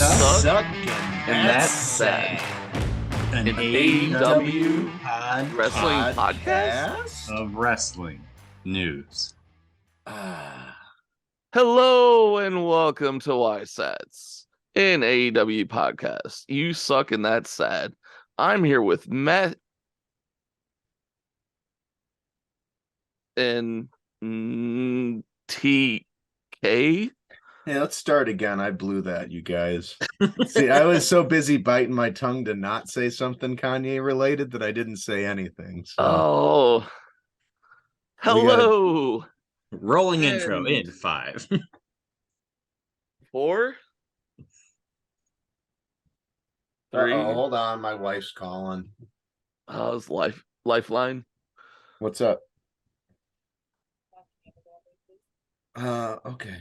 suck, and that's sad. An AEW AEW wrestling podcast of wrestling news. Hello and welcome to YSATS, an AEW podcast. You suck and that's sad. I'm here with Matt and TK. Hey, let's start again. I blew that, you guys. See, I was so busy biting my tongue to not say something Kanye related that I didn't say anything. So Oh, hello. Rolling intro in 5, 4, 3. hold on, my wife's calling. Oh, it's lifeline. What's up? Okay.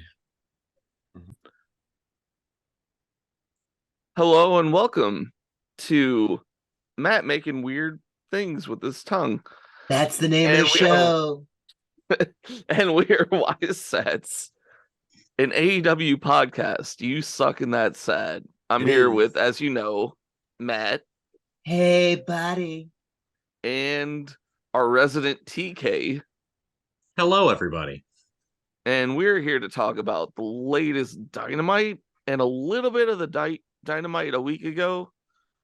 Hello and welcome to Matt making weird things with his tongue. That's the name And of the show. And we're YSATS, an AEW podcast. You suck and that's sad. I'm here with, as you know, Matt. Hey, buddy. And our resident TK. hello everybody. And we're here to talk about the latest Dynamite and a little bit of the Dynamite a week ago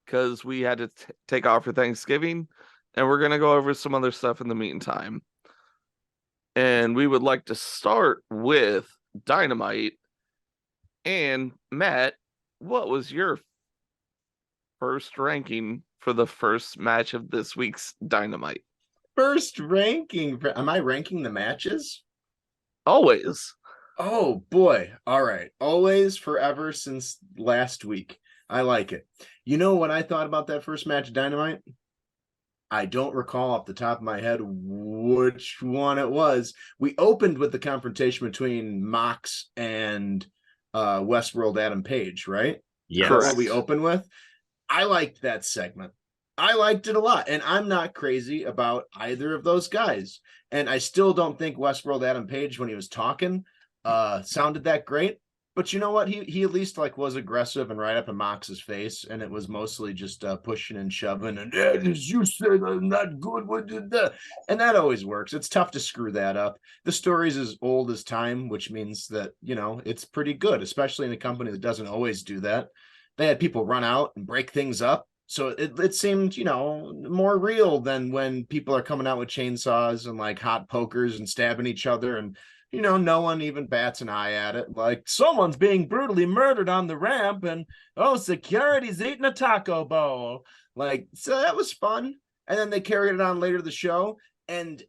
because we had to take off for Thanksgiving, and we're going to go over some other stuff in the meantime. And we would like to start with Dynamite. And Matt, what was your first ranking for the first match of this week's Dynamite? First ranking. Am I ranking the matches? Always. Oh, boy. All right. Always, forever, since last week. I like it. You know what I thought about that first match of Dynamite? I don't recall off the top of my head which one it was. We opened with the confrontation between Mox and Westworld Adam Page, right? Yes. That's what we opened with. I liked that segment. I liked it a lot, and I'm not crazy about either of those guys. And I still don't think Westworld Adam Page, when he was talking, sounded that great. But you know what? He at least was aggressive and right up in Mox's face, and it was mostly just pushing and shoving and you said I'm not good. What did that? And that always works. It's tough to screw that up. The story's as old as time, which means that it's pretty good, especially in a company that doesn't always do that. They had people run out and break things up. So it seemed, more real than when people are coming out with chainsaws and hot pokers and stabbing each other. And, no one even bats an eye at it. Like, someone's being brutally murdered on the ramp and, security's eating a taco bowl. So that was fun. And then they carried it on later the show. And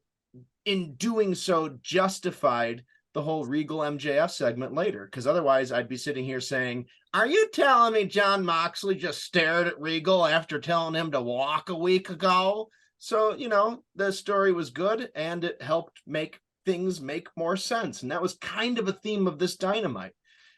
in doing so, justified the whole Regal MJF segment later, because otherwise I'd be sitting here saying, are you telling me John Moxley just stared at Regal after telling him to walk a week ago? So, the story was good and it helped make things make more sense. And that was kind of a theme of this Dynamite. It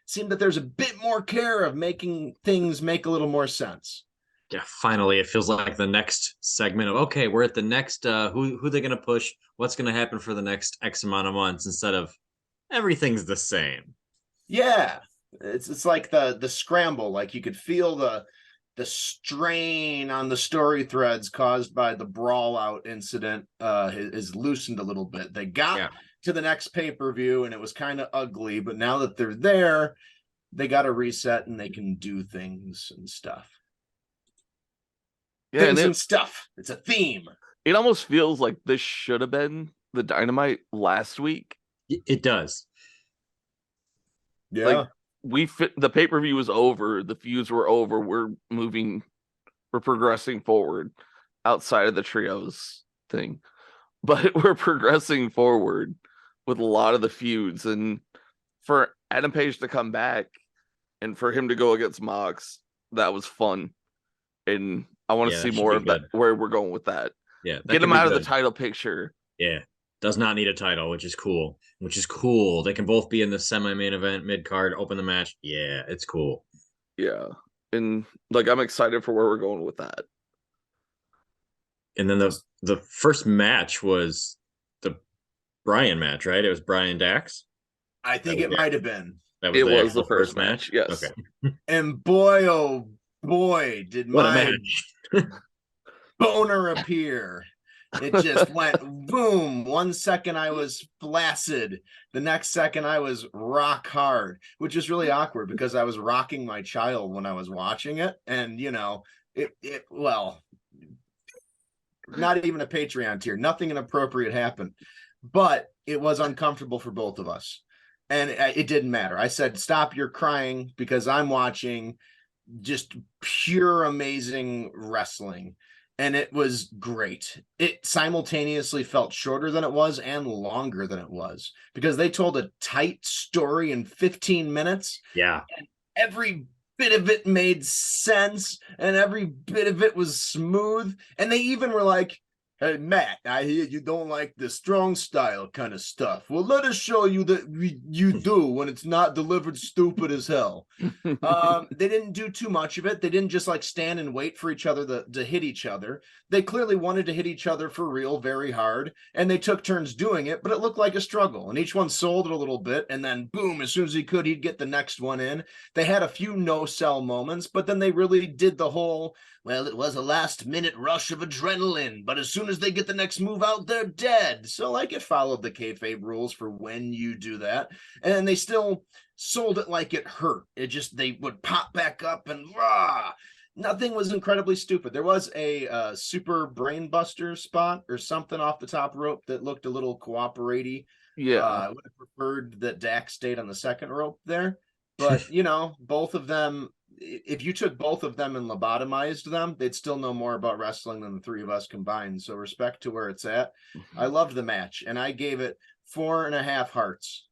seemed that there's a bit more care of making things make a little more sense. Yeah, finally, it feels like the next segment of, okay, we're at the next, who they're going to push, what's going to happen for the next X amount of months, instead of everything's the same. Yeah. It's like the scramble. Like, you could feel the strain on the story threads caused by the brawl out incident is loosened a little bit. They got to the next pay-per-view and it was kind of ugly, but now that they're there, they got to reset and they can do things and stuff. Yeah, things and stuff. It's a theme. It almost feels like this should have been the Dynamite last week. It does. Yeah. The pay-per-view was over, the feuds were over, we're progressing forward outside of the trios thing, but we're progressing forward with a lot of the feuds. And for Adam Page to come back and for him to go against Mox, that was fun, and I want to see more of that, where we're going with that. Get him out of the title picture. Does not need a title, which is cool. They can both be in the semi-main event, mid-card, open the match. Yeah, it's cool. Yeah. And I'm excited for where we're going with that. And then the first match was the Bryan match, right? It was Bryan Dax. I think it might have been. That It was actual the first match. Yes. Okay. And boy, oh boy, did What a my match. boner appear. It just went boom. 1 second I was flaccid. The next second I was rock hard, which is really awkward because I was rocking my child when I was watching it. And, well, not even a Patreon tier. Nothing inappropriate happened. But it was uncomfortable for both of us. And it didn't matter. I said, stop your crying because I'm watching just pure amazing wrestling. And it was great. It simultaneously felt shorter than it was and longer than it was because they told a tight story in 15 minutes. Yeah. And every bit of it made sense and every bit of it was smooth. And they even were like, hey, Matt, I hear you don't like the strong style kind of stuff. Well, let us show you that you do when it's not delivered stupid as hell. They didn't do too much of it. They didn't just like stand and wait for each other to hit each other. They clearly wanted to hit each other for real, very hard, and they took turns doing it, but it looked like a struggle. And each one sold it a little bit, and then boom, as soon as he could, he'd get the next one in. They had a few no-sell moments, but then they really did the whole, well, it was a last-minute rush of adrenaline, but as soon as they get the next move out, they're dead. So, like, it followed the kayfabe rules for when you do that, and they still sold it like it hurt. It just, they would pop back up and rah. Nothing was incredibly stupid. There was a super brain buster spot or something off the top rope that looked a little cooperaty. Yeah. I would have preferred that Dax stayed on the second rope there. But, both of them, if you took both of them and lobotomized them, they'd still know more about wrestling than the three of us combined. So respect to where it's at. I loved the match, and I gave it 4.5 hearts.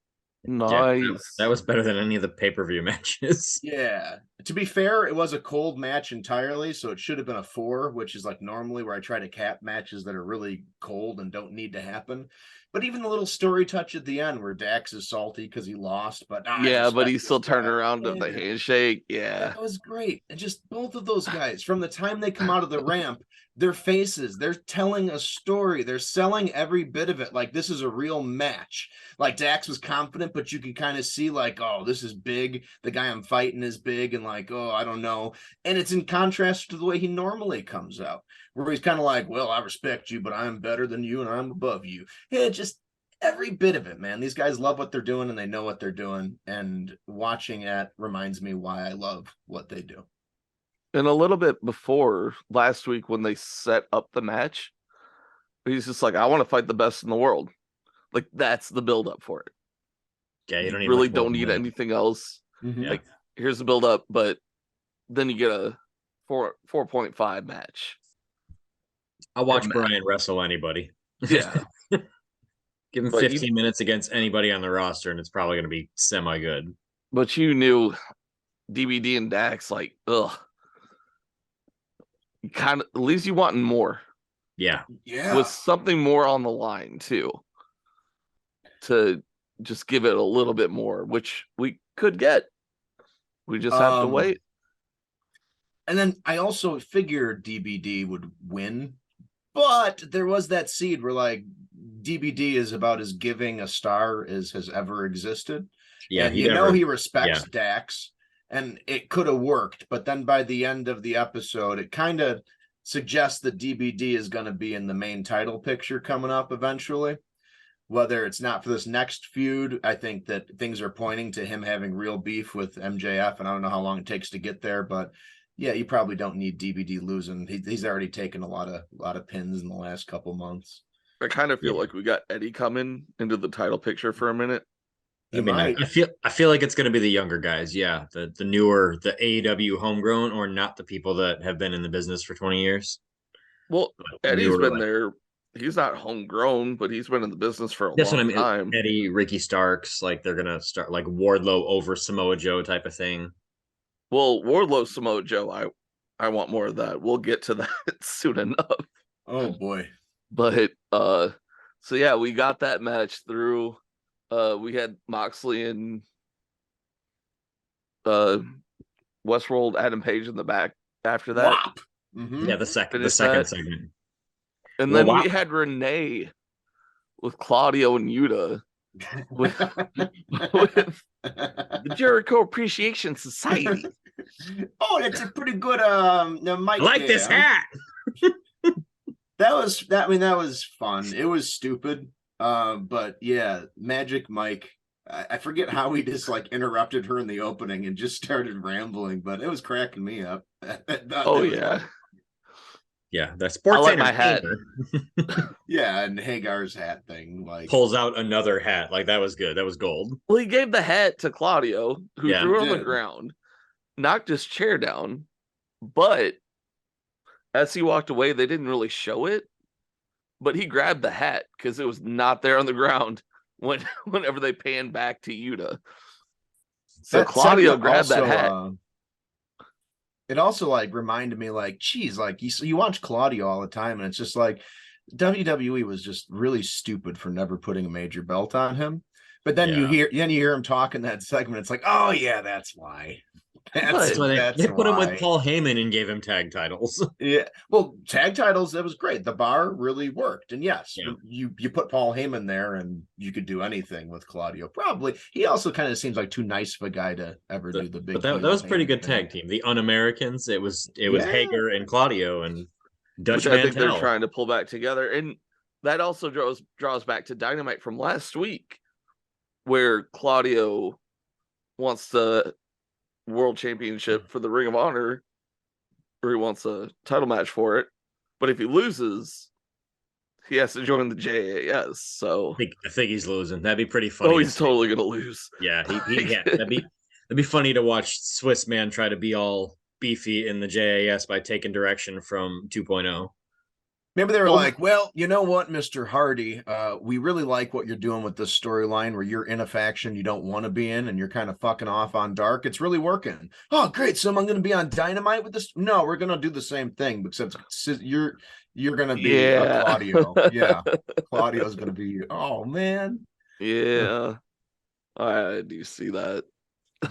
Nice. Yeah, that was better than any of the pay-per-view matches. Yeah. To be fair, it was a cold match entirely, so it should have been a 4, which is like normally where I try to cap matches that are really cold and don't need to happen. But even the little story touch at the end where Dax is salty because he lost, but but he still turned around to the handshake. Yeah. That was great. And just both of those guys, from the time they come out of the ramp, their faces, they're telling a story. They're selling every bit of it. Like, this is a real match. Like, Dax was confident, but you can kind of see, like, oh, this is big. The guy I'm fighting is big. And like, oh, I don't know. And it's in contrast to the way he normally comes out, where he's kind of like, well, I respect you, but I'm better than you and I'm above you. Yeah, just every bit of it, man. These guys love what they're doing and they know what they're doing. And watching it reminds me why I love what they do. And a little bit before last week when they set up the match, he's just like, I want to fight the best in the world. Like, that's the build up for it. Yeah, you don't need anything else. Mm-hmm. Like, here's the build up, but then you get a 4.5 match. I'll watch Brian wrestle anybody. Yeah. Give him 15 minutes against anybody on the roster, and it's probably going to be semi-good. But you knew DBD and Dax, like, ugh. Kind of, at least you wanting more. Yeah. With something more on the line, too. To just give it a little bit more, which we could get. We just have to wait. And then I also figured DBD would win, but there was that seed where, like, DBD is about as giving a star as has ever existed. Yeah, and he respects Dax, and it could have worked. But then by the end of the episode, it kind of suggests that DBD is going to be in the main title picture coming up eventually. Whether it's not for this next feud, I think that things are pointing to him having real beef with MJF, and I don't know how long it takes to get there, but yeah, you probably don't need DBD losing. He's already taken a lot of pins in the last couple months. I kind of feel like we got Eddie coming into the title picture for a minute. I feel like it's going to be the younger guys. Yeah, the newer, the AEW homegrown, or not the people that have been in the business for 20 years. Well, Eddie's been there. He's not homegrown, but he's been in the business for a long time. Eddie, Ricky Starks, like they're gonna start like Wardlow over Samoa Joe type of thing. Well, Wardlow, Samoa Joe, I want more of that. We'll get to that soon enough. Oh boy. But so yeah, we got that match through. We had Moxley and Westworld Adam Page in the back after that. Mm-hmm. Yeah, the second segment. And then we had Renee with Claudio and Yuta. with the Jericho Appreciation Society. Oh, that's a pretty good mic. I like this there. hat. That was fun. It was stupid. But yeah, Magic Mike. I forget how he just like interrupted her in the opening and just started rambling, but it was cracking me up. Oh yeah. Yeah, the sports I like my hat. Yeah, and Hagar's hat thing, like pulls out another hat. Like that was good. That was gold. Well, he gave the hat to Claudio, who Yeah, threw it he on the did. ground, knocked his chair down, but as he walked away, they didn't really show it. But he grabbed the hat because it was not there on the ground whenever they panned back to Yuta. So that Claudio segment grabbed that also, hat. It also like reminded me, like, geez, like you watch Claudio all the time, and it's just like WWE was just really stupid for never putting a major belt on him. But then you hear him talk in that segment. It's like, oh yeah, that's why. That's why they put him with Paul Heyman and gave him tag titles. Yeah, well, tag titles, that was great. The bar really worked, and yes, you put Paul Heyman there, and you could do anything with Claudio. Probably, he also kind of seems like too nice of a guy to ever do the big. But that was pretty good tag team. The Un-Americans. It was Hager and Claudio and Dutch Which I think Mantel. they're trying to pull back together, and that also draws back to Dynamite from last week, where Claudio wants the world championship for the Ring of Honor, or he wants a title match for it, but if he loses, he has to join the JAS. So I think he's losing. That'd be pretty funny. Oh, he's totally gonna lose. Yeah, that'd be funny to watch Swiss Man try to be all beefy in the JAS by taking direction from 2.0. Maybe they were like, well, you know what, Mr. Hardy, we really like what you're doing with this storyline where you're in a faction you don't want to be in and you're kind of fucking off on Dark. It's really working. Oh, great. So I'm going to be on Dynamite with this? No, we're going to do the same thing, except you're going to be Claudio. Yeah. Claudio's going to be, oh, man. Yeah. I do see that.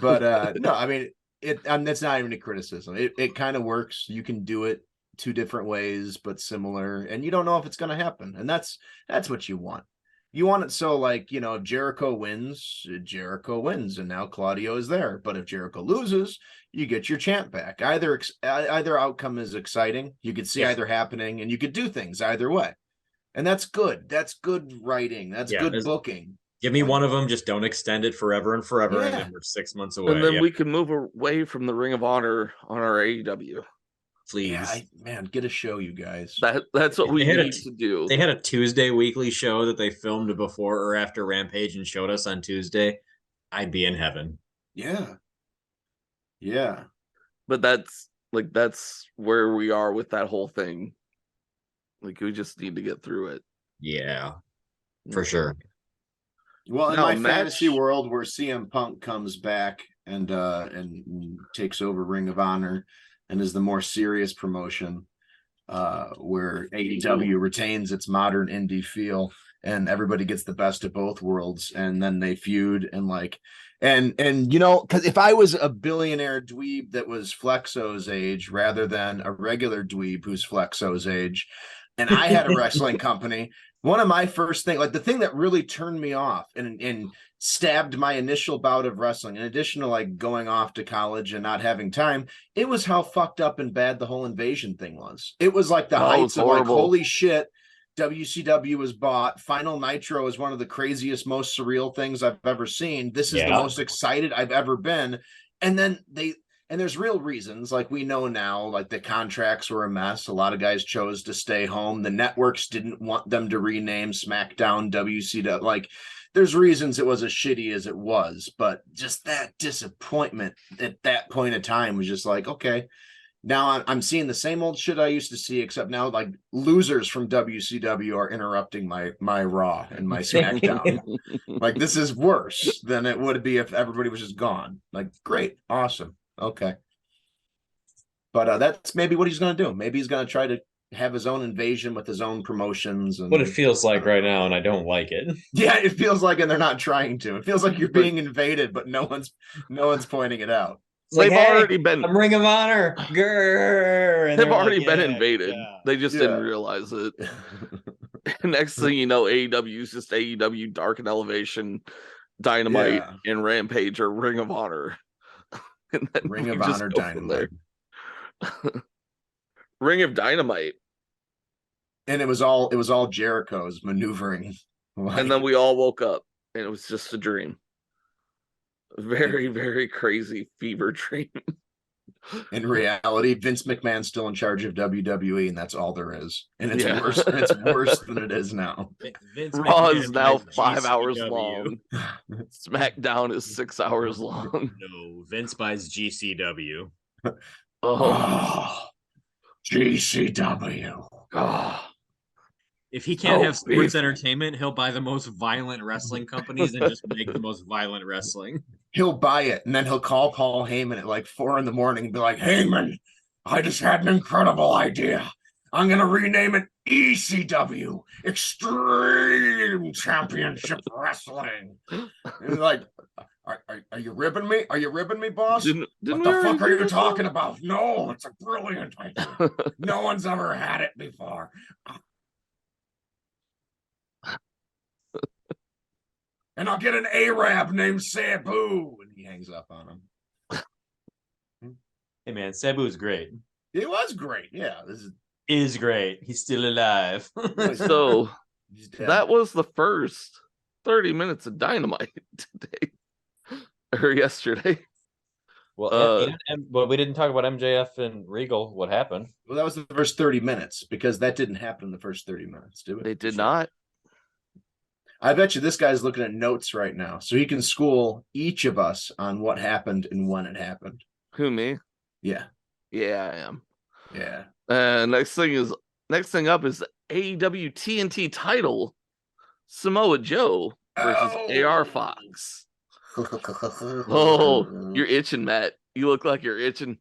But no, I mean, that's not even a criticism. It kind of works. You can do it two different ways but similar, and you don't know if it's going to happen, and that's what you want. You want it so, like, you know, if Jericho wins, and now Claudio is there. But if Jericho loses, you get your champ back. Either outcome is exciting. You could see either happening, and you could do things either way, and that's good. That's good writing. That's good booking. Give me one of them. Just don't extend it forever and forever, and then we're 6 months away. And then we can move away from the Ring of Honor on our AEW. Please. Yeah, get a show, you guys. That's what we need to do. They had a Tuesday weekly show that they filmed before or after Rampage and showed us on Tuesday. I'd be in heaven. Yeah. But that's where we are with that whole thing. Like, we just need to get through it. Yeah, for sure. Well, in my fantasy world where CM Punk comes back and takes over Ring of Honor and is the more serious promotion, where AEW retains its modern indie feel and everybody gets the best of both worlds, and then they feud and you know, because if I was a billionaire dweeb that was Flexo's age rather than a regular dweeb who's Flexo's age, and I had a wrestling company, one of my first things, like the thing that really turned me off and stabbed my initial bout of wrestling, in addition to like going off to college and not having time, it was how fucked up and bad the whole Invasion thing was. It was like the heights of like, holy shit, WCW was bought. Final Nitro is one of the craziest, most surreal things I've ever seen. This is the most excited I've ever been. And then there's real reasons, like we know now, like the contracts were a mess. A lot of guys chose to stay home. The networks didn't want them to rename SmackDown WCW. Like, there's reasons it was as shitty as it was, but just that disappointment at that point in time was just like, okay, now I'm seeing the same old shit I used to see, except now like losers from WCW are interrupting my Raw and my SmackDown. Like, this is worse than it would be if everybody was just gone. Like, great, awesome. Okay. But that's maybe what he's going to do. Maybe he's going to try to have his own invasion with his own promotions. And what it feels like right now, and I don't like it. Yeah, it feels like, and they're not trying to. It feels like you're being invaded, but no one's pointing it out. They've already been. I'm Ring of Honor. They've already been invaded. Yeah. They just didn't realize it. Next thing you know, AEW is just AEW Dark and Elevation, Dynamite, and Rampage or Ring of Honor. And then Ring we of just Honor go from Dynamite. Ring of Dynamite. And it was all Jericho's maneuvering. And then we all woke up and it was just a dream. Very, very crazy fever dream. In reality, Vince McMahon's still in charge of WWE, and that's all there is. And it's worse. It's worse than it is now. Raw is now 5 hours long. SmackDown is 6 hours long. No, Vince buys GCW. Oh, GCW. Oh. If he can't have sports entertainment, he'll buy the most violent wrestling companies and just make the most violent wrestling. He'll buy it, and then he'll call Paul Heyman at like 4 a.m. and be like, Heyman, I just had an incredible idea. I'm going to rename it ECW, Extreme Championship Wrestling. And like, are you ribbing me? Are you ribbing me, boss? What the fuck are you talking about? No, it's a brilliant idea. No one's ever had it before. And I'll get an Arab named Sabu. And he hangs up on him. Hey, man, Sabu's great. It was great. Yeah. This is great. He's still alive. So that was the first 30 minutes of Dynamite today or yesterday. Well, but we didn't talk about MJF and Regal. What happened? Well, that was the first 30 minutes because that didn't happen in the first 30 minutes, did it? It did not. I bet you this guy's looking at notes right now, so he can school each of us on what happened and when it happened. Who, me? Yeah. Yeah, I am. Yeah. Next thing up is the AEW TNT title, Samoa Joe versus AR Fox. Oh, you're itching, Matt. You look like you're itching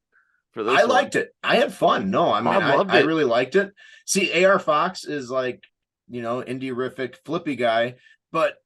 for this. I liked it. I had fun. No, I mean, I really liked it. See, AR Fox is like, indie-rific flippy guy, but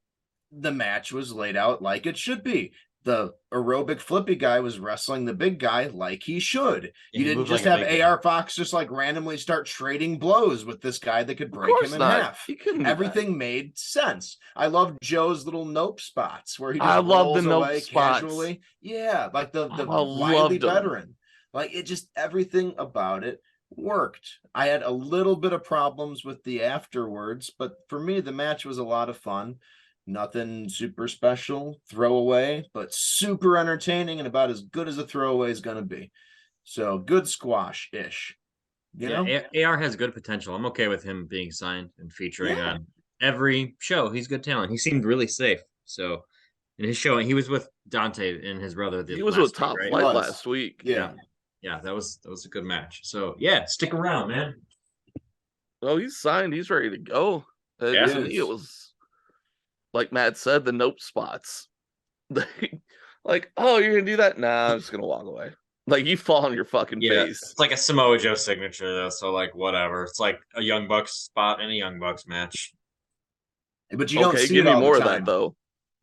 the match was laid out like it should be. The aerobic flippy guy was wrestling the big guy like he should. You didn't just have AR Fox just like randomly start trading blows with this guy that could break him in half. Everything made sense. I loved Joe's little nope spots where he just rolls away casually. Yeah, like the wily veteran. Like it just, everything about it worked. I had a little bit of problems with the afterwards, but for me, the match was a lot of fun. Nothing super special, throwaway, but super entertaining and about as good as a throwaway is going to be. So good squash-ish. You know? AR has good potential. I'm okay with him being signed and featuring on every show. He's good talent. He seemed really safe. So in his show, he was with Dante and his brother. He was with Top Flight last week. Yeah, that was a good match. So yeah, stick around, man. Oh, he's signed. He's ready to go. To me, it was like Matt said, the nope spots. Like, oh, you're gonna do that? Nah, I'm just gonna walk away. Like you fall on your fucking face. It's like a Samoa Joe signature though, so like whatever. It's like a Young Bucks spot in a Young Bucks match. But you don't see give it me all more the of time. that though.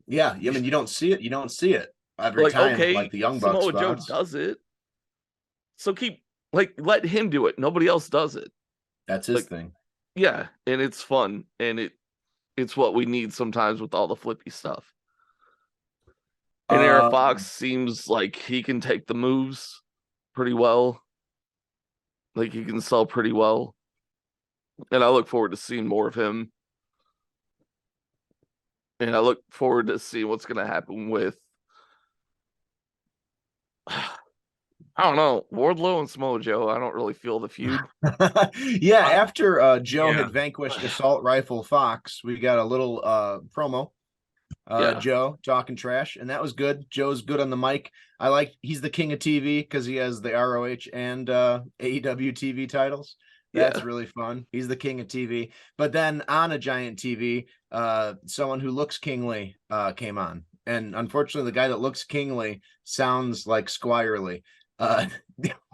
Yeah, I mean you don't see it. You don't see it every time. Like the Young Bucks Samoa Joe does it. So let him do it. Nobody else does it. That's his thing. Yeah, and it's fun, and it's what we need sometimes with all the flippy stuff. And AR Fox seems like he can take the moves pretty well. Like he can sell pretty well. And I look forward to seeing more of him. And I look forward to seeing what's going to happen with, I don't know, Wardlow and Samoa Joe. I don't really feel the feud. After Joe had vanquished Assault Rifle Fox, we got a little promo. Joe talking trash, and that was good. Joe's good on the mic. He's the king of TV because he has the ROH and AEW TV titles. That's really fun. He's the king of TV. But then on a giant TV, someone who looks kingly came on. And unfortunately, the guy that looks kingly sounds like Squirely.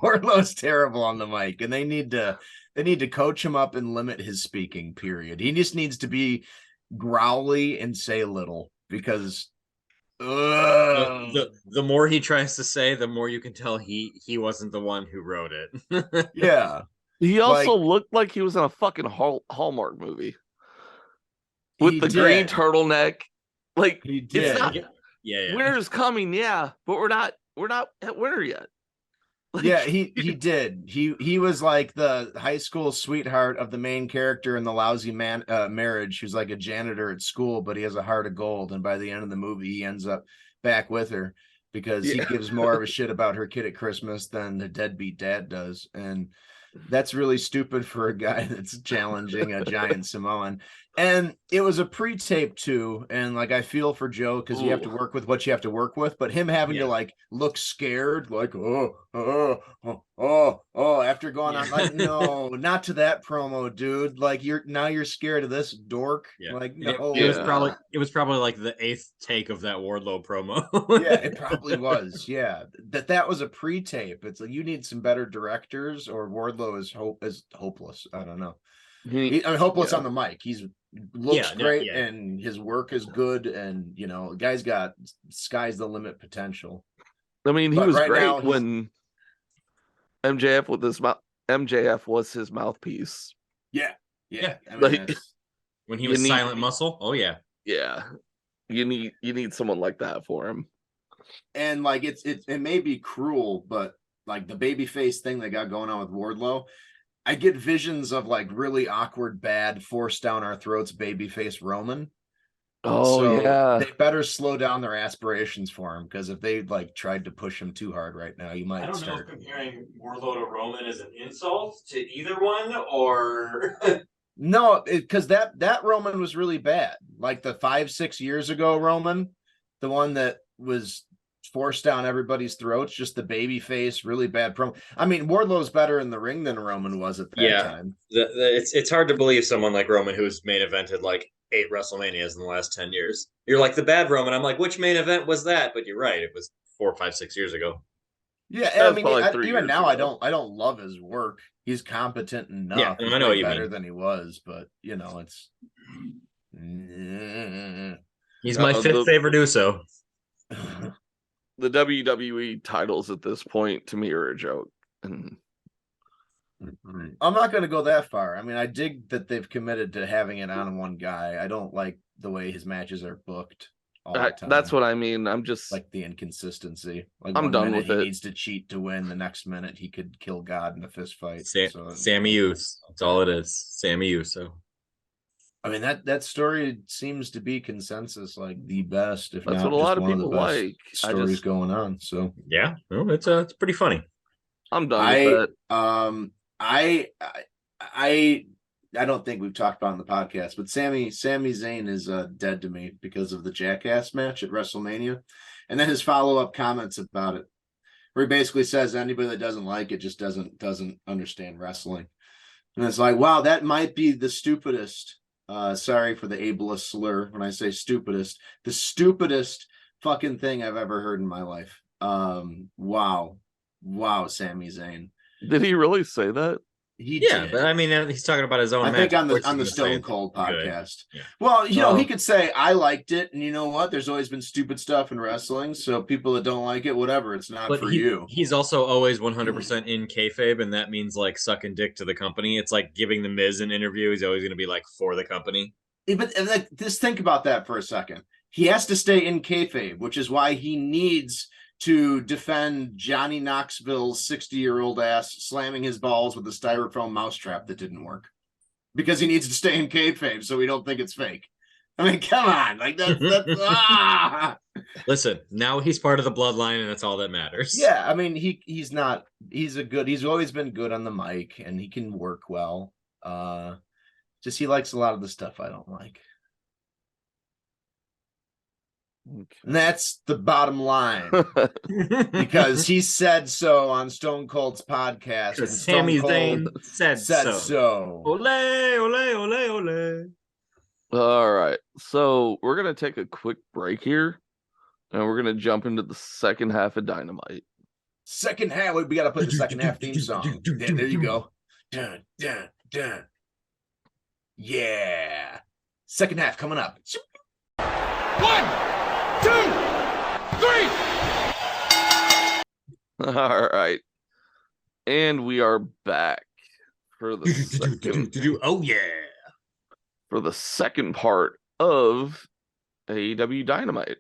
Wardlow's terrible on the mic, and they need to coach him up and limit his speaking, period. He just needs to be growly and say little because the more he tries to say, the more you can tell he wasn't the one who wrote it. Yeah. He also looked like he was in a fucking Hallmark movie. with He the green did. turtleneck. Like He it's did. not Yeah. winter's coming, yeah, but we're not at winter yet. Like, Yeah, he did. He was like the high school sweetheart of the main character in the lousy marriage, who's like a janitor at school, but he has a heart of gold. And by the end of the movie, he ends up back with her because he Yeah. gives more of a shit about her kid at Christmas than the deadbeat dad does. And that's really stupid for a guy that's challenging a giant Samoan. And it was a pre-tape too. And like, I feel for Joe because you have to Ooh. work with what you have to work with, but him having to like look scared, like, oh, after going on, like, no, not to that promo, dude. Like, you're scared of this dork. Yeah. Like, It no. was probably like the 8th take of that Wardlow promo. Yeah, it probably was. Yeah, that was a pre-tape. It's like, you need some better directors, or Wardlow is hopeless. I don't know. Hopeless on the mic. He's looks great and his work is good, and the guy's got sky's the limit potential. I mean, he But was right great now, when MJF was his mouthpiece. Yeah. Yeah. I mean, Like, when he was Silent Muscle. Oh yeah. Yeah. You need someone like that for him. and like it may be cruel, but like the babyface thing they got going on with Wardlow, I get visions of like really awkward, bad, forced down our throats babyface Roman. Oh, So yeah. they better slow down their aspirations for him, because if they like tried to push him too hard right now, you might I don't know start. if comparing Wardlow to Roman is an insult to either one, or No, because that Roman was really bad. Like the 5-6 years ago Roman, the one that was forced down everybody's throats, just the baby face, really bad promo. I mean, Wardlow's better in the ring than Roman was at that time. it's hard to believe someone like Roman, who's main evented like 8 WrestleManias in the last 10 years. You're like the bad Roman. I'm like, which main event was that? But you're right, it was 4, 5, 6 years ago. Yeah, That I was mean, probably 3 even years now, ago. I don't love his work. He's competent enough. Yeah, He's I know what you better mean. than he was, but it's. He's my fifth favorite Uso. The WWE titles at this point to me are a joke. And I'm not going to go that far. I mean, I dig that they've committed to having it on one guy. I don't like the way his matches are booked all the time. that's what I mean. I'm just like the inconsistency. Like, I'm one done minute with he it. needs to cheat to win, the next minute he could kill God in a fist fight. Sammy Uso. That's all it is. Sammy Uso. I mean, that story seems to be consensus, like the best, if That's not what a just lot of one of the people best like. stories going on. So yeah, well, it's pretty funny. I'm done with that. I don't think we've talked about it on the podcast, but Sami Zayn is dead to me because of the Jackass match at WrestleMania, and then his follow-up comments about it, where he basically says anybody that doesn't like it just doesn't understand wrestling. And it's like, wow, that might be the stupidest. Sorry for the ableist slur when I say stupidest. The stupidest fucking thing I've ever heard in my life. Wow, Sami Zayn. Did he really say that? He did. But I mean, he's talking about his own. I think on the Stone Cold podcast. Yeah. Well, he could say I liked it, and you know what? There's always been stupid stuff in wrestling, so people that don't like it, whatever, it's not for you. He's also always 100% in kayfabe, and that means like sucking dick to the company. It's like giving the Miz an interview. He's always going to be like for the company. Yeah, but like, just think about that for a second. He has to stay in kayfabe, which is why he needs to defend Johnny Knoxville's 60-year-old ass slamming his balls with a styrofoam mousetrap that didn't work, because he needs to stay in kayfabe so we don't think it's fake. I mean, come on, like that's Listen, now he's part of the bloodline, and that's all that matters. Yeah, I mean, he's always been good on the mic, and he can work well. Just he likes a lot of the stuff I don't like. Okay. And that's the bottom line, because he said so on Stone Cold's podcast. And Sami Zayn said so. Ole, ole, ole, ole. All right, so we're gonna take a quick break here, and we're gonna jump into the second half of Dynamite. Second half, we got to put the second half theme song. There you go. Dun, dun, dun. Yeah. Second half coming up. 1, 2, 3. All right, and we are back for the second. Oh yeah. For the second part of AEW Dynamite,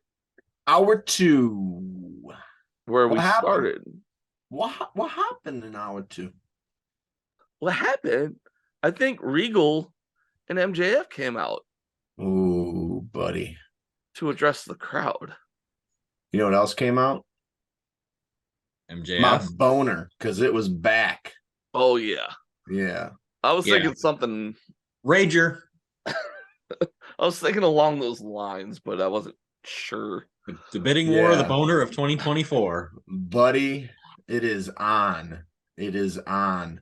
Hour 2. where What we happened? started. What happened in hour 2? What happened? I think Regal and MJF came out Ooh, buddy. to address the crowd. You know what else came out? MJF. My boner, because it was back. Oh yeah, Yeah. I was Yeah. thinking something. Rager. I was thinking along those lines, but I wasn't sure. The bidding war of the Yeah. boner of 2024. Buddy, it is on. It is on.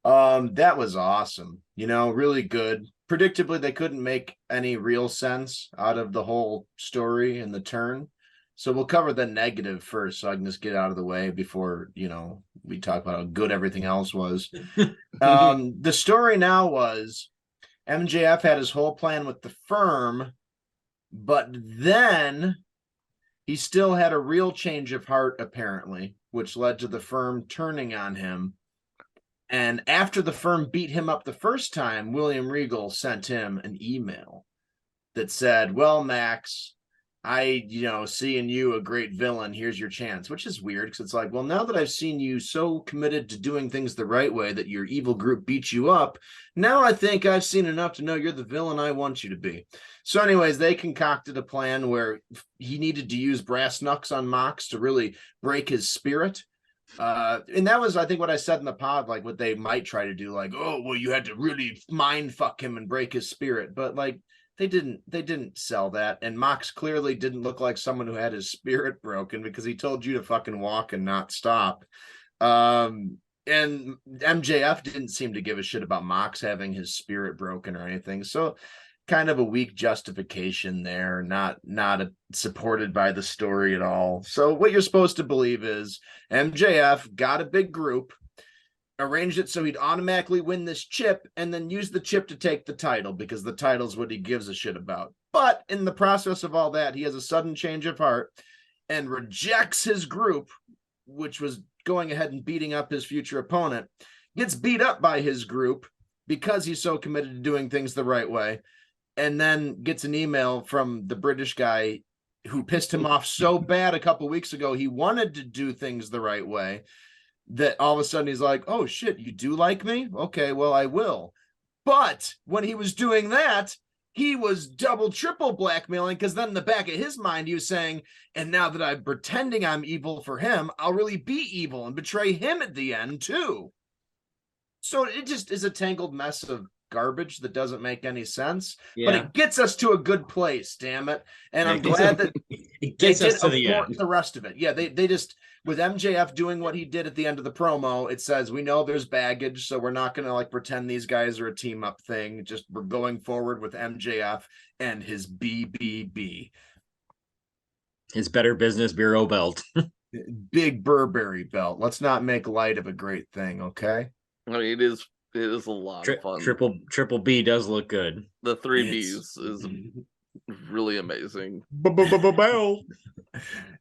That was awesome. Really good. Predictably, they couldn't make any real sense out of the whole story and the turn. So we'll cover the negative first, so I can just get out of the way before, we talk about how good everything else was. The story now was MJF had his whole plan with the firm, but then he still had a real change of heart, apparently, which led to the firm turning on him. And after the firm beat him up the first time, William Regal sent him an email that said, well, Max, I, seeing you a great villain, here's your chance, which is weird because it's like, well, now that I've seen you so committed to doing things the right way that your evil group beat you up, now I think I've seen enough to know you're the villain I want you to be. So anyways, they concocted a plan where he needed to use brass knucks on Mox to really break his spirit. And that was, I think, what I said in the pod, like what they might try to do, like, oh, well, you had to really mind fuck him and break his spirit. But like, they didn't sell that. And Mox clearly didn't look like someone who had his spirit broken because he told you to fucking walk and not stop. And MJF didn't seem to give a shit about Mox having his spirit broken or anything. So kind of a weak justification there, not supported by the story at all. So what you're supposed to believe is MJF got a big group, arranged it so he'd automatically win this chip, and then use the chip to take the title because the title's what he gives a shit about. But in the process of all that, he has a sudden change of heart and rejects his group, which was going ahead and beating up his future opponent, gets beat up by his group because he's so committed to doing things the right way, and then gets an email from the British guy who pissed him off so bad a couple weeks ago he wanted to do things the right way, that all of a sudden he's like, oh shit, you do like me? Okay, well, I will. But when he was doing that, he was double, triple blackmailing, because then in the back of his mind, he was saying, and now that I'm pretending I'm evil for him, I'll really be evil and betray him at the end too. So it just is a tangled mess of garbage that doesn't make any sense, but it gets us to a good place, damn it. And I'm glad that it gets they us to did the abort end. the rest of it. Yeah, they just, with MJF doing what he did at the end of the promo, it says we know there's baggage, so we're not going to like pretend these guys are a team up thing. Just we're going forward with MJF and his BBB, His Better Business Bureau belt. big Burberry belt. Let's not make light of a great thing, okay? I mean, it is a lot of fun. Triple B does look good. The 3Bs is really amazing. Bell.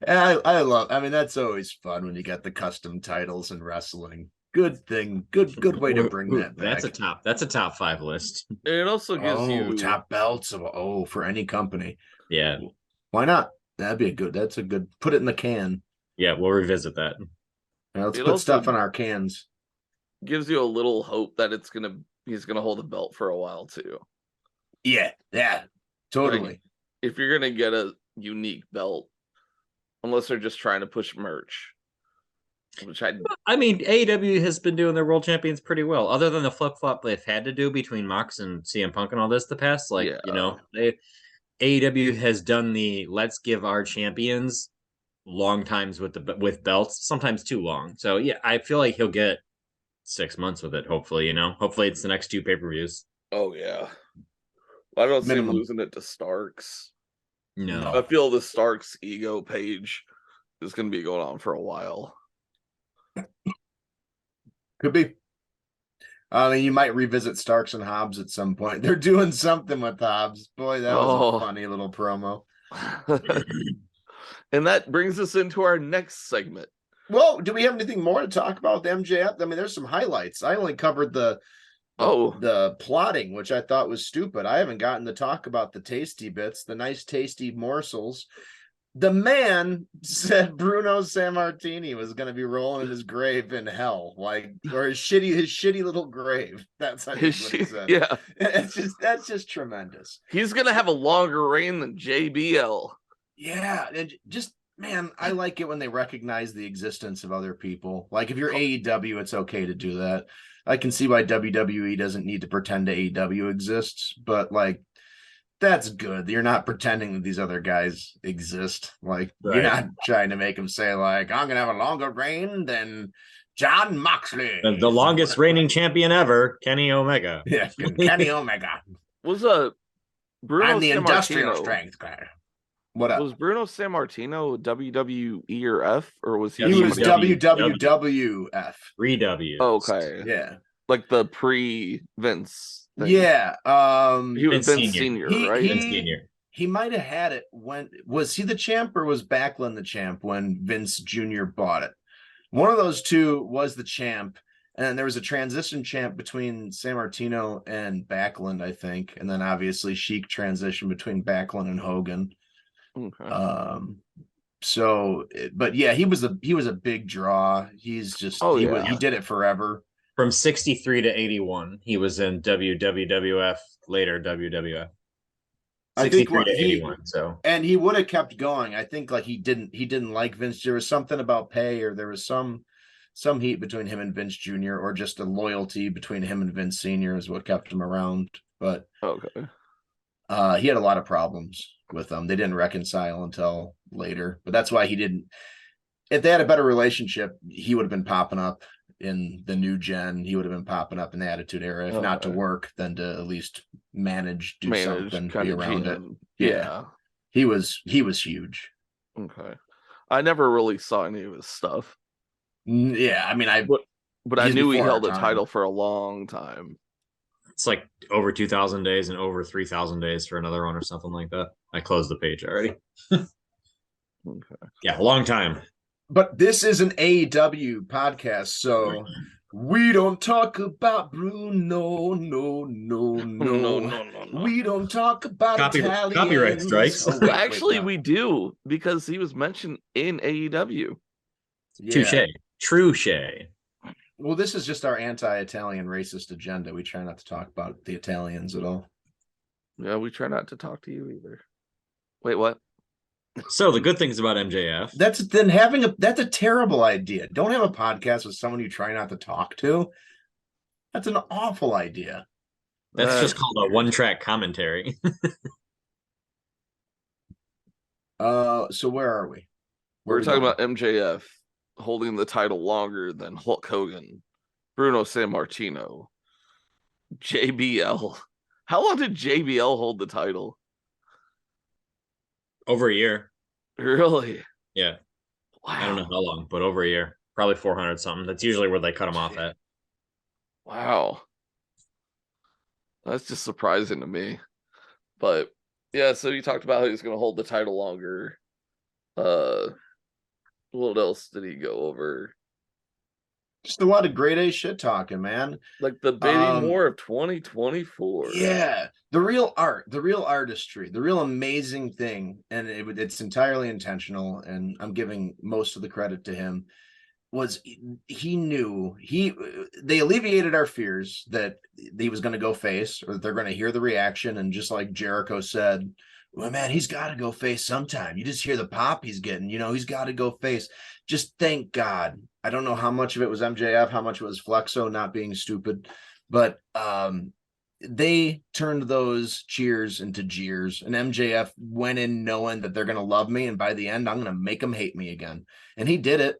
I love, I mean, that's always fun when you got the custom titles in wrestling. Good thing, good way to bring that back. That's a top 5 list. It also gives you top belts for any company. Yeah. Why not? That's a good, put it in the can. Yeah, we'll revisit that. Now, let's It put also- stuff in our cans. gives you a little hope that he's gonna hold the belt for a while too. Yeah, totally. Like, if you're gonna get a unique belt, unless they're just trying to push merch, which I mean, AEW has been doing their world champions pretty well, other than the flip flop they've had to do between Mox and CM Punk and all this the past. Like, AEW has done the let's give our champions long times with belts, sometimes too long. So yeah, I feel like he'll get 6 months with it. Hopefully, hopefully it's the next 2 pay-per-views. Oh yeah, I don't see him Minimum. losing it to Starks. No. I feel the Starks ego page is going to be going on for a while. Could be. I mean, you might revisit Starks and Hobbs at some point. They're doing something with Hobbs. Boy, that was a funny little promo. And that brings us into our next segment. Well, do we have anything more to talk about with MJF? I mean, there's some highlights. I only covered the the plotting, which I thought was stupid. I haven't gotten to talk about the tasty bits, the nice tasty morsels. The man said Bruno Sammartini was going to be rolling in his grave in hell, or his shitty little grave. That's what he said. Yeah, that's just tremendous. He's gonna have a longer reign than JBL. Yeah, and just man, I like it when they recognize the existence of other people. Like if you're AEW, it's okay to do that. I can see why WWE doesn't need to pretend AEW exists, but like that's good. You're not pretending that these other guys exist. Like you're not trying to make them say like, I'm gonna have a longer reign than John Moxley, the longest reigning champion ever, Kenny Omega. Yeah, Kenny Omega Was Bruno I'm the Sammartino, industrial strength guy. What up? Was Bruno Sammartino WWE or F, or was he? He was W- WWF. 3 W's. Okay, Yeah, like the pre-Vince thing. yeah. He was Vince Vince Senior. Senior, right? Vince Senior. He might have had it when was he the champ or was Backlund the champ when Vince Jr. bought it? One of those two was the champ, and then there was a transition champ between Sammartino and Backlund, I think, and then obviously Sheik transition between Backlund and Hogan. Okay. So, but yeah, he was a big draw. He's just he did it forever. From 63 to 81, he was in WWF, later WWF. 63 to 81. So, and he would have kept going. I think like he didn't like Vince. There was something about pay, or there was some heat between him and Vince Jr., or just a loyalty between him and Vince Sr. is what kept him around. But Okay. He had a lot of problems with them. They didn't reconcile until later, but that's why he didn't. If they had a better relationship, he would have been popping up in the new gen. He would have been popping up in the Attitude Era, if not to work, then to at least do something, be around it. Yeah. He was huge. Okay. I never really saw any of his stuff. Yeah, I mean, but I knew he held a title for a long time. it's like over 2,000 days and over 3,000 days for another one or something like that. I closed the page already. Okay. Yeah, long time. But this is an AEW podcast, so we don't talk about Bruno. No. We don't talk about Italians. Copyright strikes. Oh, Actually, we do, because he was mentioned in AEW. Yeah. Touche. True-shay. Well, this is just our anti-Italian racist agenda. We try not to talk about the Italians at all. Yeah, we try not to talk to you either. Wait, what? So the good things about MJF. That's a terrible idea. Don't have a podcast with someone you try not to talk to. That's an awful idea. That's just called a one-track commentary. So where are we? We're talking about MJF holding the title longer than Hulk Hogan, Bruno Sammartino, JBL. How long did JBL hold the title? Over a year. Really? Yeah. Wow. I don't know how long, but over a year. Probably 400 something. That's usually where they cut him off at. Wow. That's just surprising to me. But yeah, so you talked about how he's going to hold the title longer. What else did he go over? Just a lot of grade A shit talking, man. Like the bidding war of 2024. Yeah, the real art, the real artistry, the real amazing thing, and it's entirely intentional, and I'm giving most of the credit to him, was he knew they alleviated our fears that he was going to go face, or that they're going to hear the reaction, and just like Jericho said, well, man, he's got to go face sometime. You just hear the pop he's getting, he's got to go face. Just thank God. I don't know how much of it was MJF, how much was Flexo not being stupid, but they turned those cheers into jeers, and MJF went in knowing that they're going to love me, and by the end, I'm going to make them hate me again. And he did it.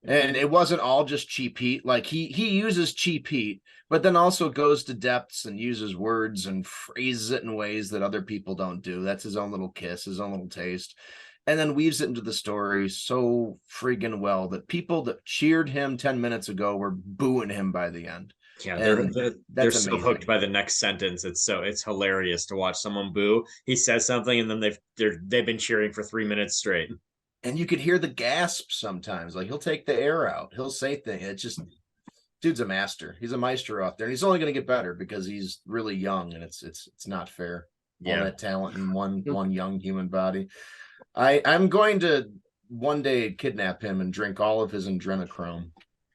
And it wasn't all just cheap heat. Like he uses cheap heat, but then also goes to depths and uses words and phrases it in ways that other people don't do. That's his own little kiss, his own little taste. And then weaves it into the story so friggin' well that people that cheered him 10 minutes ago were booing him by the end. Yeah, they're so hooked by the next sentence. It's hilarious to watch someone boo. He says something and then they've been cheering for 3 minutes straight. And you could hear the gasp sometimes. Like he'll take the air out. He'll say things. It's just Dude's a master. He's a maestro out there, and he's only going to get better because he's really young, and it's not fair. All Yeah. that talent in one young human body. I'm going to one day kidnap him and drink all of his adrenochrome,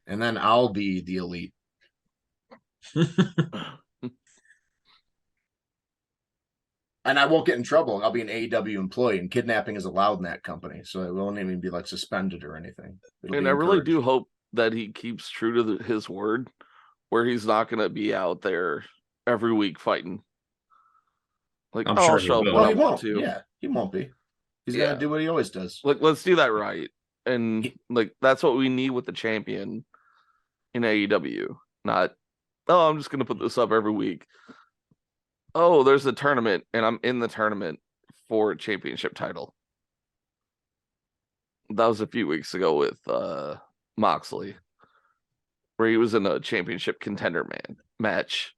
and then I'll be the elite. And I won't get in trouble. I'll be an AEW employee, and kidnapping is allowed in that company, so it won't even be like suspended or anything. And I really do hope that he keeps true to his word, where he's not going to be out there every week fighting. Like, I'm I'll sure he show up will. when Well, I he want won't. to. Yeah, he won't be. He's Yeah. gonna do what he always does. Like, let's do that right. And like, that's what we need with the champion in AEW. Not, oh, I'm just gonna put this up every week. Oh, there's a tournament, and I'm in the tournament for a championship title. That was a few weeks ago with Moxley, where he was in a championship contender match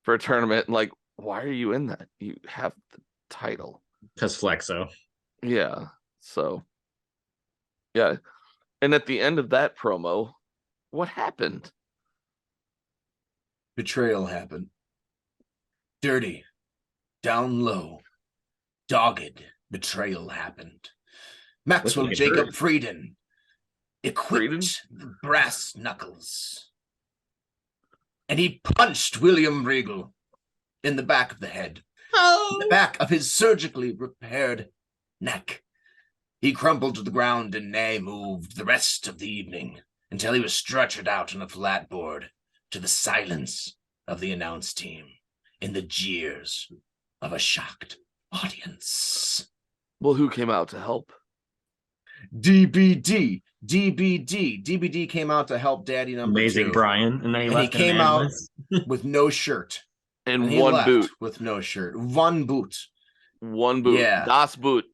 for a tournament. Like, why are you in that? You have the title. Because Flexo. Yeah. So, yeah. And at the end of that promo, what happened? Betrayal happened. Dirty, down low, dogged betrayal happened. Maxwell Looking Jacob hurt. Frieden equipped Frieden? brass knuckles, and he punched William Regal in the back of the head, the back of his surgically repaired neck. He crumpled to the ground and nay moved the rest of the evening until he was stretchered out on a flat board to the silence of the announce team and the jeers of a shocked audience. Well, who came out to help? DBD came out to help Daddy number Amazing 2. Brian. And then he And left he came in out ambulance. with no shirt. And And he one left boot. with no shirt. One boot. One boot. Yeah. Das Boot.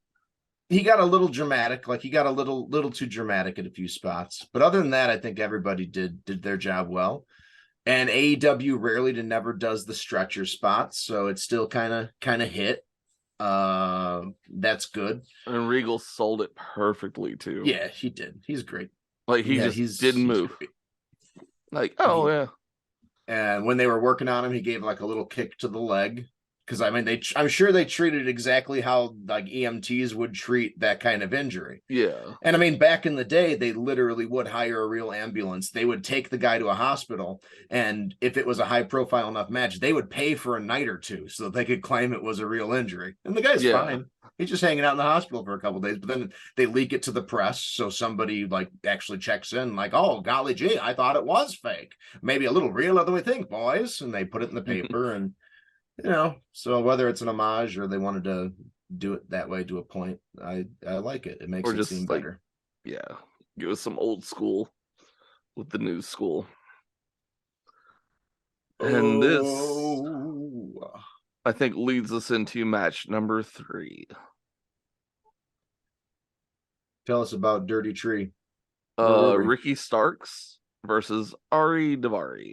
He got a little dramatic, like he got a little too dramatic at a few spots. But other than that, I think everybody did their job well. And AEW rarely to never does the stretcher spots, so it's still kind of hit. That's good. And Regal sold it perfectly too. Yeah, he did. He's great. Like he Yeah, just didn't move. great. Like, oh yeah. And when they were working on him, he gave like a little kick to the leg. Because I mean, I'm sure they treated exactly how like EMTs would treat that kind of injury. Yeah. And I mean, back in the day, they literally would hire a real ambulance. They would take the guy to a hospital, and if it was a high-profile enough match, they would pay for a night or two so that they could claim it was a real injury. And the guy's fine. He's just hanging out in the hospital for a couple of days. But then they leak it to the press, so somebody like actually checks in, like, "Oh, golly gee, I thought it was fake. Maybe a little realer than we think, boys." And they put it in the paper, and so whether it's an homage or they wanted to do it that way to a point, I like it. It makes Or it just seem like, better. yeah. Give us some old school with the new school. And this, I think, leads us into match number 3. Tell us about Dirty Tree. Where were we? Ricky Starks versus Ari Daivari.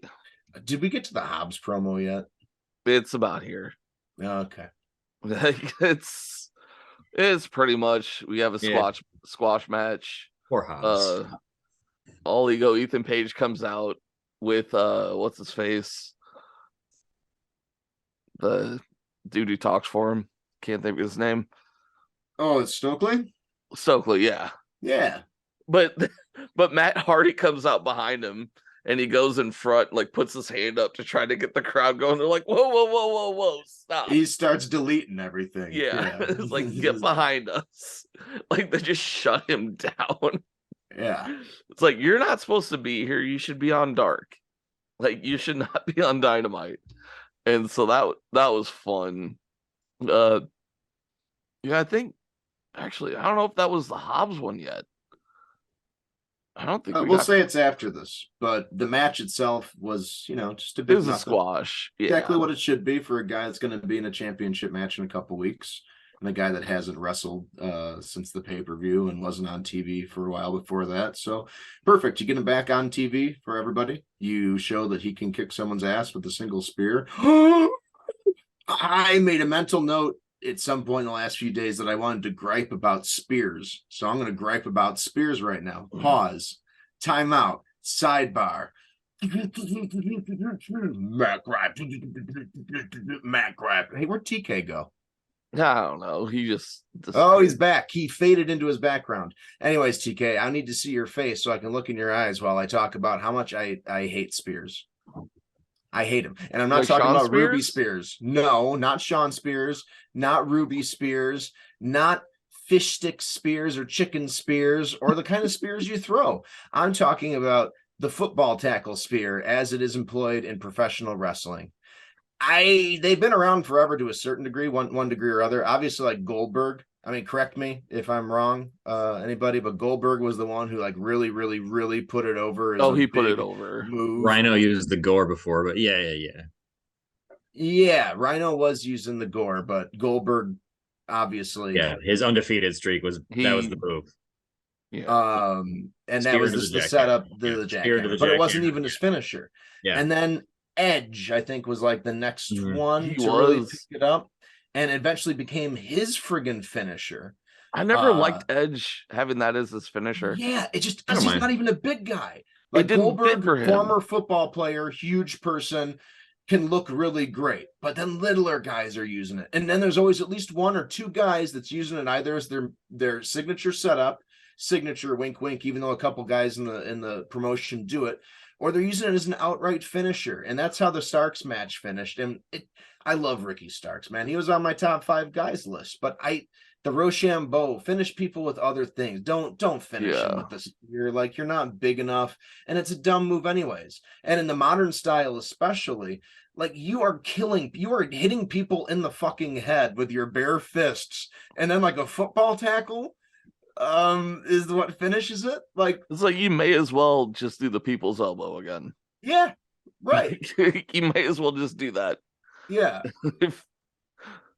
Did we get to the Hobbs promo yet? It's about here. Okay. Like, it's pretty much, we have a squash match. Poor Hobbs. All Ego Ethan Page comes out with what's his face? The dude who talks for him. Can't think of his name. Oh, it's Stokely? Stokely, yeah. Yeah. But Matt Hardy comes out behind him and he goes in front, like puts his hand up to try to get the crowd going. They're like, whoa, stop. He starts deleting everything. Yeah. It's like, get behind us. Like, they just shut him down. Yeah. It's like, you're not supposed to be here. You should be on Dark. Like, you should not be on Dynamite. And so that was fun. Yeah, I think, actually, I don't know if that was the Hobbs one yet. I don't think We'll say it's after this, but the match itself was, just a it big was a nothing. squash. Yeah. Exactly what it should be for a guy that's going to be in a championship match in a couple weeks, and a guy that hasn't wrestled since the pay-per-view and wasn't on TV for a while before that. So perfect. You get him back on TV for everybody. You show that he can kick someone's ass with a single spear. I made a mental note at some point in the last few days that I wanted to gripe about spears. So I'm going to gripe about spears right now. Pause. Time out. Sidebar. Mac rap. Hey, where'd TK go? I don't know. He just Oh, he's disappeared. back. He faded into his background. Anyways, TK, I need to see your face so I can look in your eyes while I talk about how much I hate Spears. I hate him. And I'm not Like talking Sean about Ruby Spears? Spears. No, not Sean Spears, not Ruby Spears, not fish stick spears or chicken spears or the kind of spears you throw. I'm talking about the football tackle spear as it is employed in professional wrestling. They've been around forever to a certain degree, one degree or other. Obviously, like Goldberg. I mean, correct me if I'm wrong, anybody, but Goldberg was the one who like really, really, really put it over as Oh, a he put it big over. move. Rhino used the gore before, but yeah. Yeah, Rhino was using the gore, but Goldberg obviously. Yeah, his undefeated streak was that was the move. Yeah. And Spear that was to just the the jackhammer. setup, Yeah, the spear to jackhammer, the but it wasn't jackhammer. even his finisher. Yeah. And then Edge, I think, was like the next one He to really was. pick it up, and eventually became his friggin' finisher. I never liked Edge having that as his finisher. Yeah, it just I because don't he's mind. not even a big guy. It Like didn't fit Goldberg, for him. former football player, huge person, can look really great, but then littler guys are using it. And then there's always at least one or two guys that's using it either as their signature setup, signature wink wink, even though a couple guys in the promotion do it, or they're using it as an outright finisher. And that's how the Starks match finished. And I love Ricky Starks, man. He was on my top 5 guys list, but the Rochambeau, finish people with other things. Don't finish him with this. You're like, you're not big enough, and it's a dumb move anyways. And in the modern style, especially, like you are hitting people in the fucking head with your bare fists, and then like a football tackle is what finishes it. Like It's like you may as well just do the people's elbow again. yeah, right. You may as well just do that. Yeah.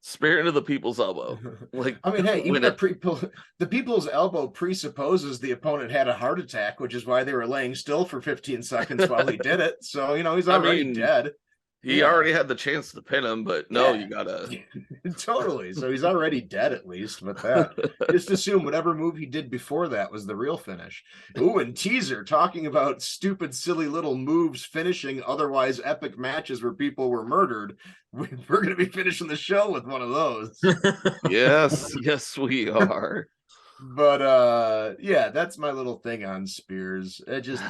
Spear into the people's elbow. Like, I mean, hey, even win the people's elbow presupposes the opponent had a heart attack, which is why they were laying still for 15 seconds while he did it. So, he's already dead. He already had the chance to pin him, but no, you gotta totally. So he's already dead at least with that. Just assume whatever move he did before that was the real finish. Ooh, and teaser talking about stupid, silly little moves finishing otherwise epic matches where people were murdered. We're going to be finishing the show with one of those. Yes, we are. But yeah, that's my little thing on Spears. It just.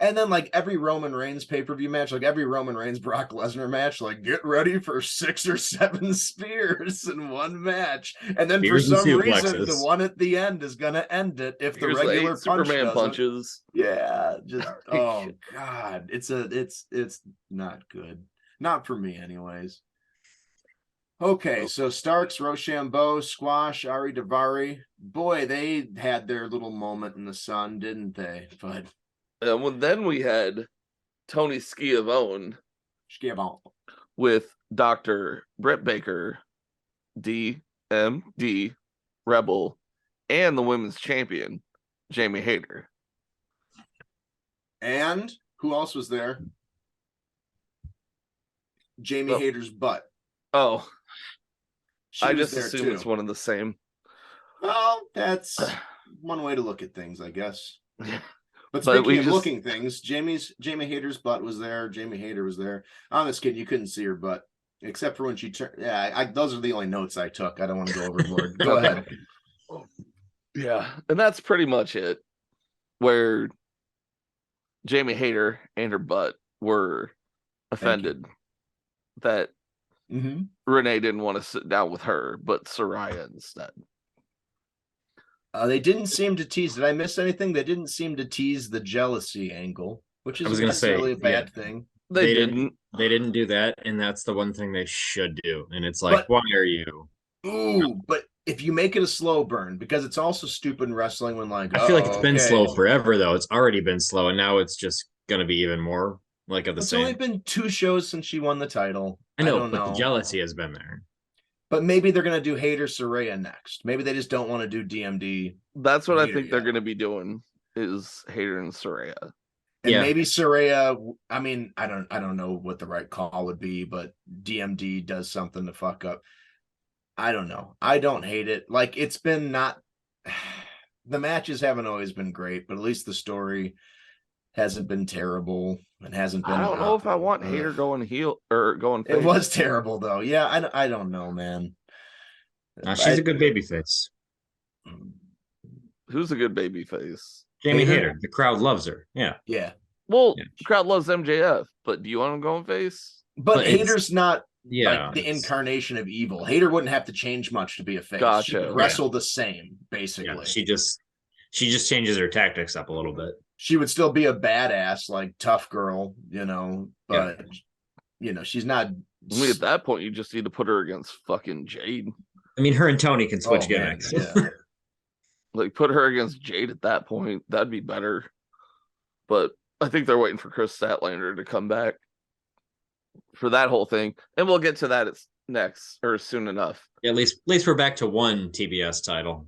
And then, like, every Roman Reigns pay-per-view match, like every Roman Reigns Brock Lesnar match, like, get ready for 6 or 7 spears in one match. And then Spears for some reason, suplexes. the one at the end is going to end it if Here's the regular punch Superman doesn't. punches. Yeah, just, oh, God. It's not good. Not for me, anyways. Okay, so Starks, Rochambeau, Squash, Ari Daivari. Boy, they had their little moment in the sun, didn't they? But... then we had Tony Schiavone with Dr. Britt Baker, DMD, Rebel, and the women's champion, Jamie Hayter. And who else was there? Jamie Hayter's butt. Oh, I just there assume too. it's one and the same. Well, that's one way to look at things, I guess. But But speaking of looking things, Jamie Hayter's butt was there. Jamie Hayter was there. On this kid, you couldn't see her butt, except for when she turned. Yeah, those are the only notes I took. I don't want to go overboard. Go ahead. Yeah, and that's pretty much it. Where Jamie Hayter and her butt were offended that Renee didn't want to sit down with her, but Saraya instead. They didn't seem to tease. Did I miss anything? They didn't seem to tease the jealousy angle, which is necessarily a bad thing. They didn't. They didn't do that, and that's the one thing they should do. And it's like, why are you? Ooh, but if you make it a slow burn, because it's also stupid in wrestling when like I feel like it's been slow forever though. It's already been slow, and now it's just gonna be even more like of the same. It's only been 2 shows since she won the title. I know, but the jealousy has been there. But maybe they're gonna do Hayter Saraya next. Maybe they just don't want to do DMD. That's what I think they're gonna be doing is Hayter and Saraya. And maybe Saraya, I mean, I don't know what the right call would be, but DMD does something to fuck up. I don't know. I don't hate it. Like, it's been not the matches haven't always been great, but at least the story. hasn't been terrible. It hasn't been. I don't know if I want Hater going heel or going face. It was terrible though. Yeah, I don't know, man. She's a good baby face. Who's a good baby face? Jamie Hayter. The crowd loves her. Yeah. Yeah. Well, Yeah. the crowd loves MJF, but do you want him going face? But Hater's not Yeah, the incarnation of evil. Hater wouldn't have to change much to be a face. Gotcha. She would wrestle the same, basically. Yeah, she just changes her tactics up a little bit. She would still be a badass, like tough girl, but she's not. I mean, at that point, you just need to put her against fucking Jade. I mean, her and Tony can switch gimmicks. Yeah. Like, put her against Jade at that point. That'd be better. But I think they're waiting for Chris Statlander to come back for that whole thing. And we'll get to that next or soon enough. Yeah, at least we're back to one TBS title.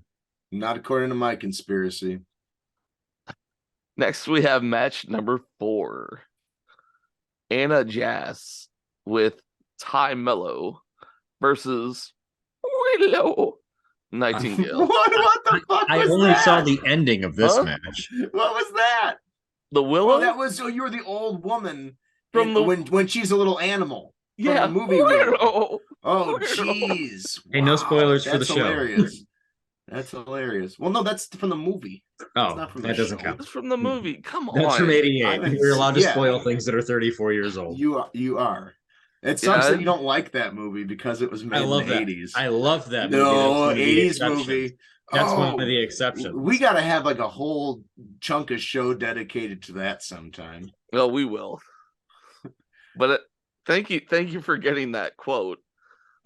Not according to my conspiracy. Next, we have match number 4. Anna Jazz with Ty Mello versus Willow Nightingale. What the fuck I was only that? saw the ending of this Huh? match. What was that? The Willow? Oh, that was you were the old woman From the- when she's a little animal. From yeah, the movie Willow. Willow. Oh, Willow. jeez. Hey, no spoilers for That's the show. hilarious. That's hilarious. Well, no, that's from the movie. Oh, not from that the doesn't show. count. It's from the movie. Come on. That's from '88. I mean, We're allowed to yeah. spoil things that are 34 years old. You are. It sucks Yeah. that you don't like that movie because it was made I love in the that. 80s. I love that movie. No, That's one of the 80s exceptions. movie. That's one Oh, of the exceptions. we got to have like a whole chunk of show dedicated to that sometime. Well, we will. But thank you for getting that quote.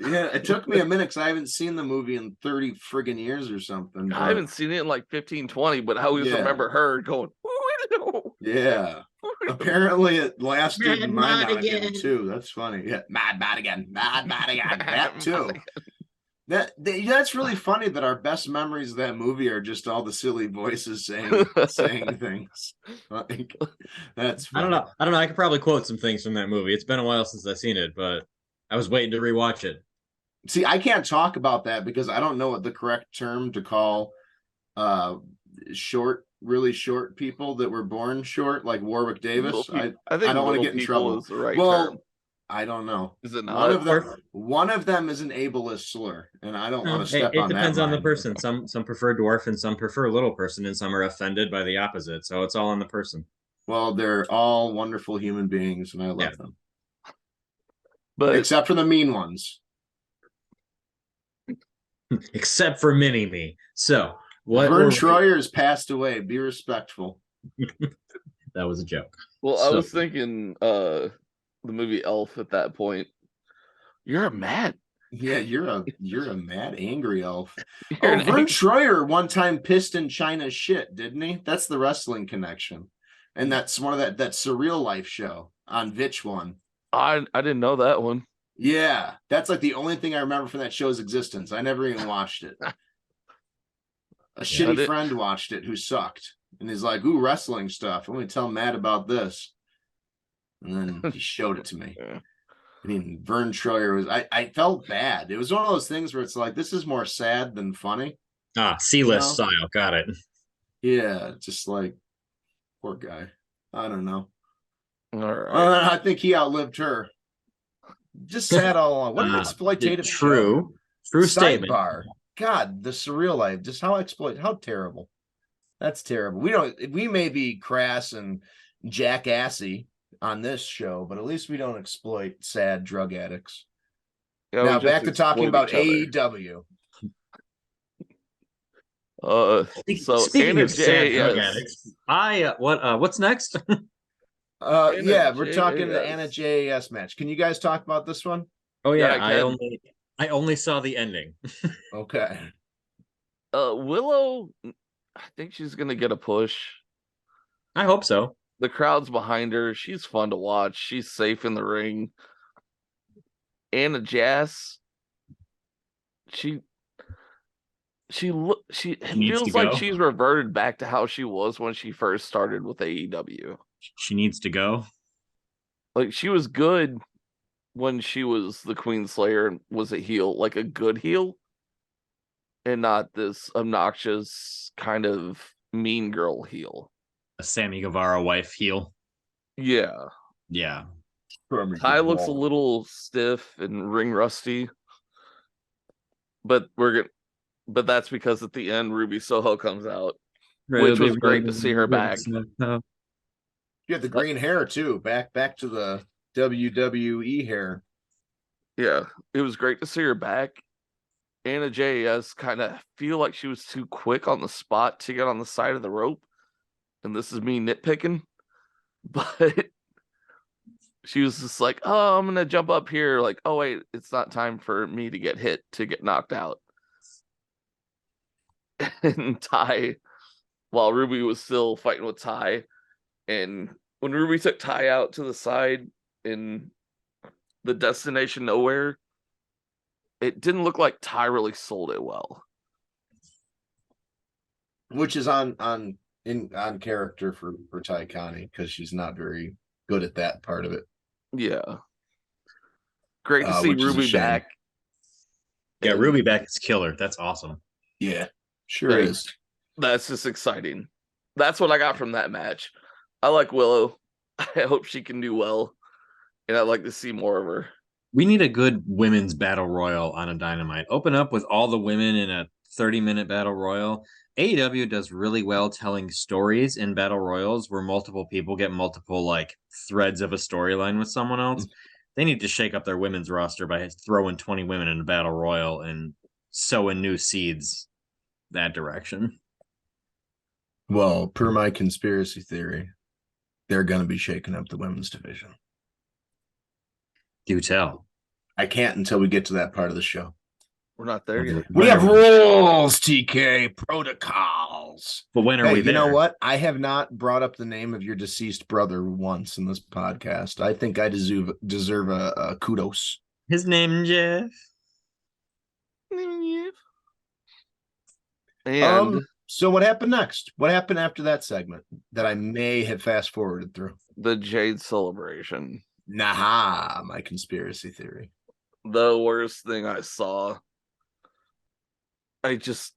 Yeah, it took me a minute because I haven't seen the movie in 30 friggin' years or something. I haven't seen it in like 15, 20, but I always Yeah. remember her going, Willow. Yeah. Apparently it lasted in my Mad noggin again. too. That's funny. Yeah, mad again. That too. That's really funny that our best memories of that movie are just all the silly voices saying things. Like, that's I funny. don't know. I could probably quote some things from that movie. It's been a while since I've seen it, but I was waiting to rewatch it. See, I can't talk about that because I don't know what the correct term to call really short people that were born short, like Warwick Davis. I think I don't want to little get in people trouble. is the right Well, term. I don't know. Is it One not? of them is an ableist slur, and I don't want to It step on that. depends on the line. person. Some prefer dwarf and some prefer little person, and some are offended by the opposite. So it's all on the person. Well, they're all wonderful human beings, and I love Yeah. them, But except for the mean ones. Except for Mini Me. So what? Vern Troyer's passed away. Be respectful. That was a joke. well, I So- was thinking the movie Elf at that point. You're a mad. Yeah, you're a mad, angry elf. You're Oh, an Vern angry- Troyer one time pissed in China's shit, didn't he? That's the wrestling connection, and that's one of that Surreal Life show on Vitch one. I didn't know that one. Yeah, that's like the only thing I remember from that show's existence. I never even watched it. A shitty did- friend watched it who sucked, and he's like, "Ooh, wrestling stuff. I'm going to tell Matt about this." And then he showed it to me. Yeah. I mean, Vern Troyer was. I felt bad. It was one of those things where it's like, this is more sad than funny. C-list No. style. Got it. Yeah, just like poor guy. I don't know. All right. I think he outlived her. Just sad all along. What an exploitative show. True statement. Sidebar. God, the Surreal Life. Just how terrible. That's terrible. We may be crass and jackassy on this show, but at least we don't exploit sad drug addicts. Yeah, we Now just back to talking exploit about each AEW. other. So Speaking Anna of sad drug Jay, addicts, what's next? Yeah, Anna we're talking the JAS. Anna JAS match. Can you guys talk about this one? Oh yeah, Yeah, I can. I only saw the ending. Okay. Willow, I think she's gonna get a push. I hope so. The crowd's behind her. She's fun to watch. She's safe in the ring. Anna Jazz, it needs feels to like go. she's reverted back to how she was when she first started with AEW. She needs to go. Like, she was good when she was the Queen Slayer and was a heel, like a good heel, and not this obnoxious kind of mean girl heel. a Sammy Guevara wife heel. Yeah. Yeah. Ty looks a little stiff and ring rusty. But but that's because at the end Ruby Soho comes out, which was great to see her back. You have the green hair too. Back to the WWE hair. Yeah, it was great to see her back. Anna JAS kind of feel like she was too quick on the spot to get on the side of the rope. And this is me nitpicking. But she was just like, oh, I'm going to jump up here. Like, oh, wait, it's not time for me to get hit, to get knocked out. And Ty, while Ruby was still fighting with Ty, and when Ruby took Ty out to the side in the Destination Nowhere, it didn't look like Ty really sold it well. Which is on character for Ty Connie, because she's not very good at that part of it. Yeah. Great to see Ruby back. Yeah, Ruby back is killer. That's awesome. Yeah, sure is. That's just exciting. That's what I got from that match. I like Willow. I hope she can do well. And I'd like to see more of her. We need a good women's battle royal on a Dynamite. Open up with all the women in a 30-minute battle royal. AEW does really well telling stories in battle royals where multiple people get multiple like threads of a storyline with someone else. They need to shake up their women's roster by throwing 20 women in a battle royal and sowing new seeds that direction. Well, per my conspiracy theory, they're going to be shaking up the women's division. Do tell. I can't until we get to that part of the show. We're not there yet. We have rules, TK, protocols. But when are we there? You know what? I have not brought up the name of your deceased brother once in this podcast. I think I deserve a kudos. His name, Jeff. And so what happened next? What happened after that segment that I may have fast forwarded through? The Jade celebration. Nah, my conspiracy theory. The worst thing I saw. I just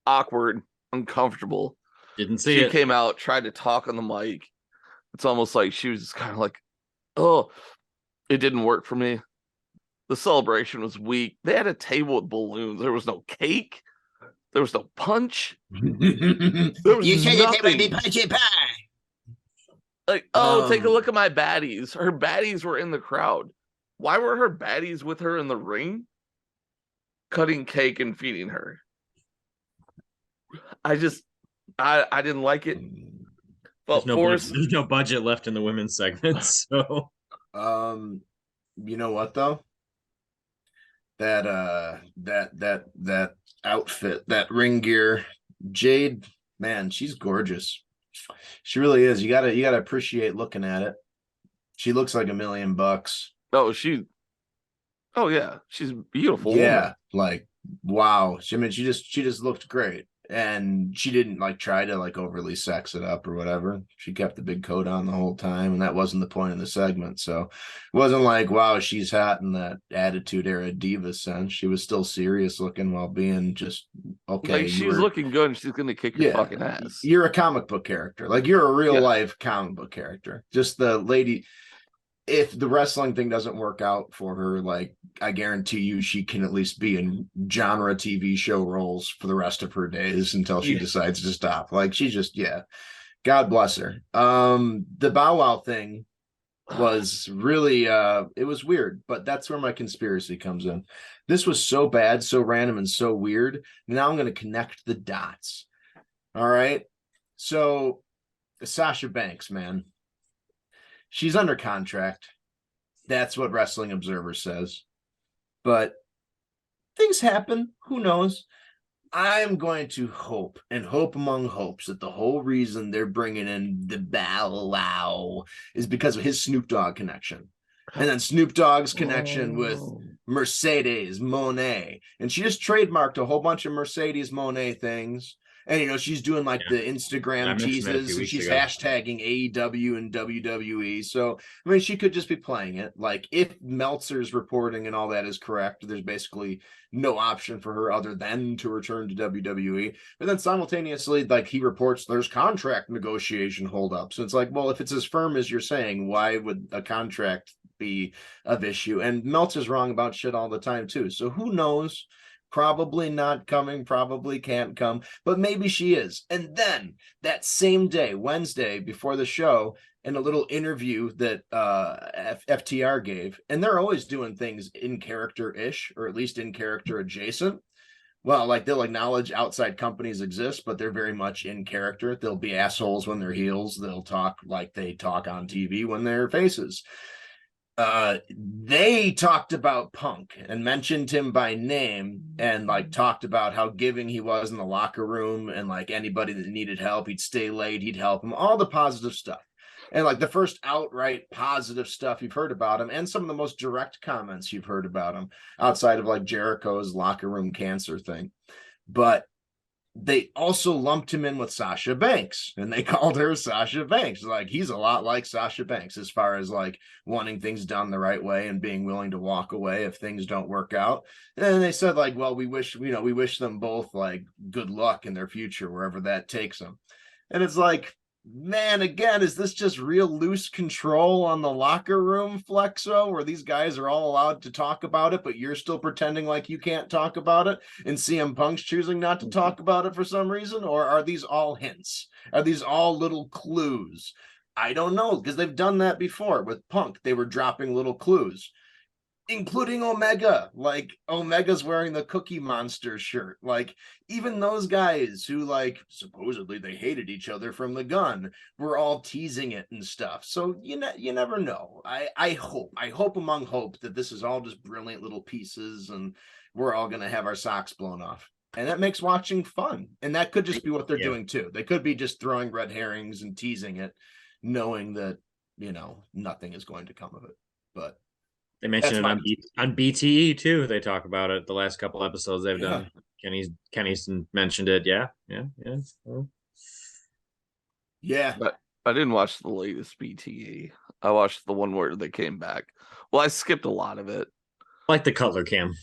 awkward, uncomfortable. Didn't see it. She came out, tried to talk on the mic. It's almost like she was just kind of like, oh, it didn't work for me. The celebration was weak. They had a table with balloons. There was no cake. There was no punch. There was you said nothing. It would be punchy pie. Like, take a look at my baddies. Her baddies were in the crowd. Why were her baddies with her in the ring? Cutting cake and feeding her. I didn't like it. Well, there's no budget left in the women's segment, so you know what though? That outfit, that ring gear, Jade, man, she's gorgeous. She really is. You gotta appreciate looking at it. She looks like $1 million. Oh yeah, she's beautiful. Yeah, woman. like wow. She just looked great, and she didn't like try to like overly sex it up or whatever. She kept the big coat on the whole time, and that wasn't the point of the segment. So it wasn't like wow, she's hot in that Attitude Era diva sense. She was still serious looking while being just okay. Like she's looking good, and she's gonna kick your fucking ass. You're a comic book character, like you're a real life comic book character. Just the lady. If the wrestling thing doesn't work out for her, like I guarantee you she can at least be in genre TV show roles for the rest of her days until she decides to stop. Like she just, God bless her. The Bow Wow thing was really it was weird, but that's where my conspiracy comes in. This was so bad, so random, and so weird. Now I'm going to connect the dots. All right. So Sasha Banks, man. She's under contract. That's what Wrestling Observer says. But things happen. Who knows? I'm going to hope and hope among hopes that the whole reason they're bringing in the Bow Wow is because of his Snoop Dogg connection. And then Snoop Dogg's connection with Mercedes Moné. And she just trademarked a whole bunch of Mercedes Moné things. And she's doing like the I Instagram mentioned that a teases, few and weeks she's ago. hashtagging AEW and WWE. So I mean, she could just be playing it. Like if Meltzer's reporting and all that is correct, there's basically no option for her other than to return to WWE. But then simultaneously, like he reports there's contract negotiation holdup. So it's like, well, if it's as firm as you're saying, why would a contract be of issue? And Meltzer's wrong about shit all the time too. So who knows? Probably not coming, probably can't come, but maybe she is. And then that same day, Wednesday, before the show, in a little interview that FTR gave, and they're always doing things in character-ish, or at least in character adjacent. Well, like they'll acknowledge outside companies exist, but they're very much in character. They'll be assholes when they're heels. They'll talk like they talk on TV when they're faces. They talked about Punk and mentioned him by name and like talked about how giving he was in the locker room, and like anybody that needed help, he'd stay late, he'd help them, all the positive stuff. And like the first outright positive stuff you've heard about him, and some of the most direct comments you've heard about him outside of like Jericho's locker room cancer thing. But they also lumped him in with Sasha Banks, and they called her Sasha Banks. Like he's a lot like Sasha Banks as far as like wanting things done the right way and being willing to walk away if things don't work out. And they said like, well, we wish them both like good luck in their future, wherever that takes them. And it's like, man, again, is this just real loose control on the locker room, Flexo, where these guys are all allowed to talk about it, but you're still pretending like you can't talk about it, and CM Punk's choosing not to talk about it for some reason? Or are these all hints? Are these all little clues? I don't know, because they've done that before with Punk. They were dropping little clues, including Omega. Like Omega's wearing the Cookie Monster shirt. Like even those guys who like supposedly they hated each other from the gun were all teasing it and stuff. So you never know. I hope among hope that this is all just brilliant little pieces, and we're all gonna have our socks blown off. And that makes watching fun. And that could just be what they're doing too. They could be just throwing red herrings and teasing it, knowing that nothing is going to come of it. But they mentioned it on BTE too. They talk about it the last couple episodes they've done. Kenny's mentioned it. Yeah. But I didn't watch the latest BTE. I watched the one where they came back. Well, I skipped a lot of it. Like the Cutler Cam.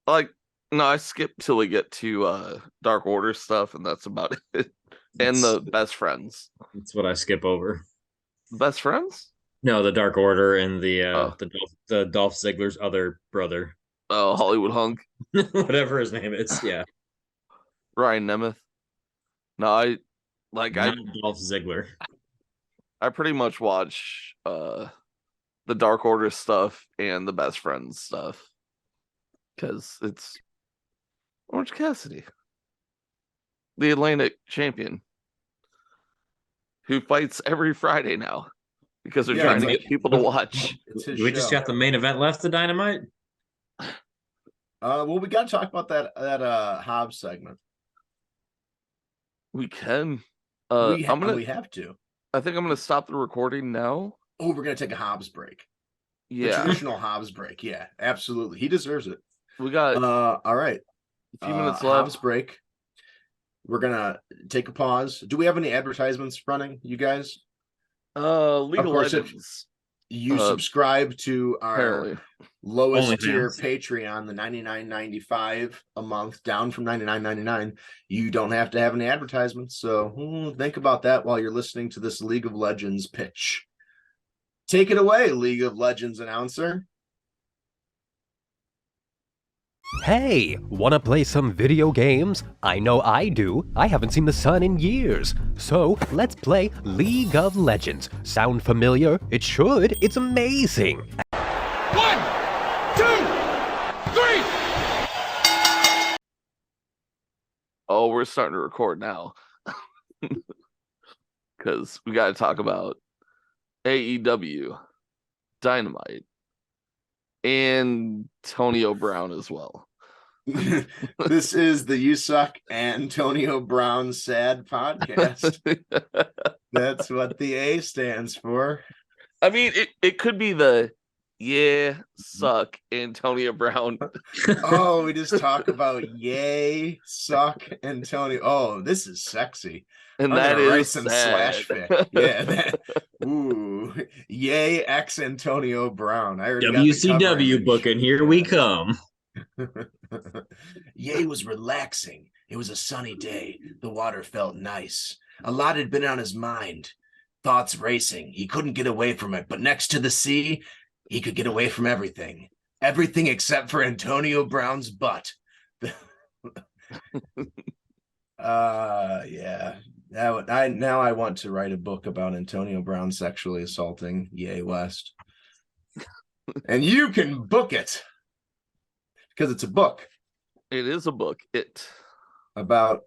I skipped till we get to Dark Order stuff, and that's about it. And the Best Friends. That's what I skip over. Best Friends? No, the Dark Order and the Dolph Ziggler's other brother. Oh, Hollywood Hunk. Whatever his name is, yeah. Ryan Nemeth. No, Not Dolph Ziggler. I pretty much watch the Dark Order stuff and the Best Friends stuff, because it's Orange Cassidy, the Atlantic champion, who fights every Friday now because they're trying to get people to watch. We just got the main event left to Dynamite. Well, we got to talk about that Hobbs segment. We can. We have to. I think I'm gonna stop the recording now. Oh, we're gonna take a Hobbs break. Yeah, the traditional Hobbs break. Yeah, absolutely. He deserves it. We got all right. A few minutes left. Hobbs break. We're gonna take a pause. Do we have any advertisements running, you guys? Legal Legends. You subscribe to our apparently lowest tier Patreon, the $99.95 a month, down from $99.99. You don't have to have any advertisements. So think about that while you're listening to this League of Legends pitch. Take it away, League of Legends announcer. Hey, wanna play some video games? I know I do. I haven't seen the sun in years. So, let's play League of Legends. Sound familiar? It should. It's amazing. 1, 2, 3. Oh, we're starting to record now. Because we got to talk about AEW Dynamite and Antonio Brown as well. This is the You Suck Antonio Brown Sad podcast. That's what the A stands for. I mean, it could be the Yeah, suck Antonio Brown. Oh, we just talk about yay, suck, Antonio. Oh, this is sexy. And I'm that gonna write is some sad. slash fic. Yeah, that. Ooh, yay, X Antonio Brown. I already got the cover WCW image. booking, here we come. Ye was relaxing. It was a sunny day. The water felt nice. A lot had been on his mind. Thoughts racing. He couldn't get away from it. But next to the sea, he could get away from everything. Everything except for Antonio Brown's butt. Yeah. Now I want to write a book about Antonio Brown sexually assaulting Ye West. And you can book it. Because it's a book. It is a book. About,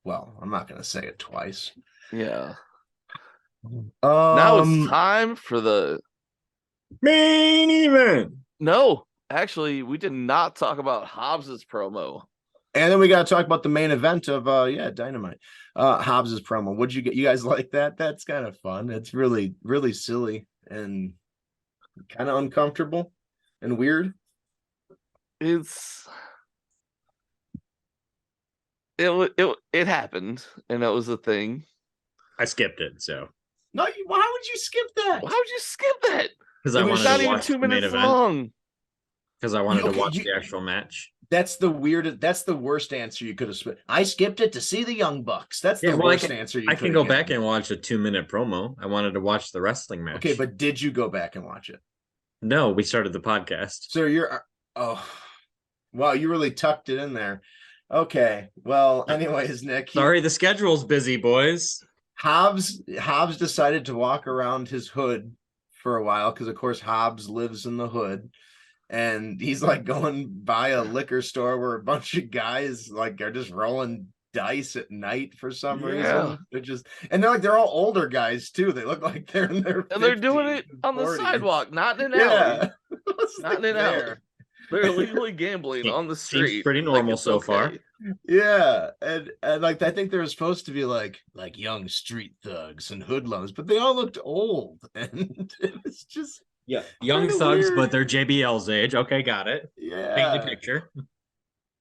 well, I'm not going to say it twice. Yeah. Now it's Um, time for the Main event. No, actually, we did not talk about Hobbs's promo. and then we got to talk about the main event of Dynamite. Hobbs's promo. What'd you get? You guys like that? That's kind of fun. It's really, really silly and kind of uncomfortable and weird. It happened, and that was a thing. I skipped it, so No, why would you skip that? Why would you skip that? because I It was wanted Not to even watch 2 the main minutes event. long. Because I wanted Okay, to watch the actual match. That's the weirdest. That's the worst answer you could have. I skipped it to see the Young Bucks. That's the Yeah, well, worst answer you. I can go back and watch a 2-minute promo. I wanted to watch the wrestling match. Okay, but did you go back and watch it? no, we started the podcast. So you're. Oh, wow! You really tucked it in there. Okay. Well, anyways, Nick. Sorry, the schedule's busy, boys. Hobbs decided to walk around his hood for a while because, of course, Hobbs lives in the hood. And he's like going by a liquor store where a bunch of guys like are just rolling dice at night for some reason. They're all older guys too. They look like they're in their And they're doing 50s it and on the 40s. sidewalk, not in an Yeah. alley. What's Not the in an alley. there? They're illegally gambling on the street. Seems pretty normal it's so far. Yeah, and like I think they were supposed to be like young street thugs and hoodlums, but they all looked old, and it was just Yeah, young kinda thugs, weird. but they're JBL's age. Okay, got it. Paint yeah. the picture.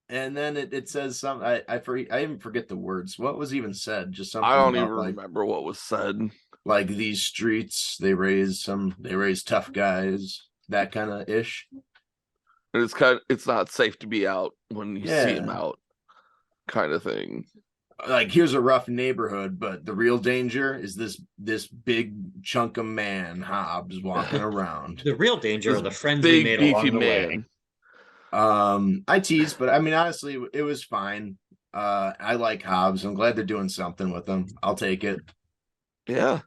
And then it says some I even forget the words. What was even said? Just something I don't about, even remember what was said. like these streets they raise tough guys, that kind of ish. It's not safe to be out when you see him Yeah. out, kind of thing. Like, here's a rough neighborhood, but the real danger is this big chunk of man Hobbs walking around. The real danger This are the friends we Big made along beefy the way. man. I tease, but I mean, honestly, it was fine. I like Hobbs. I'm glad they're doing something with him. I'll take it. Yeah.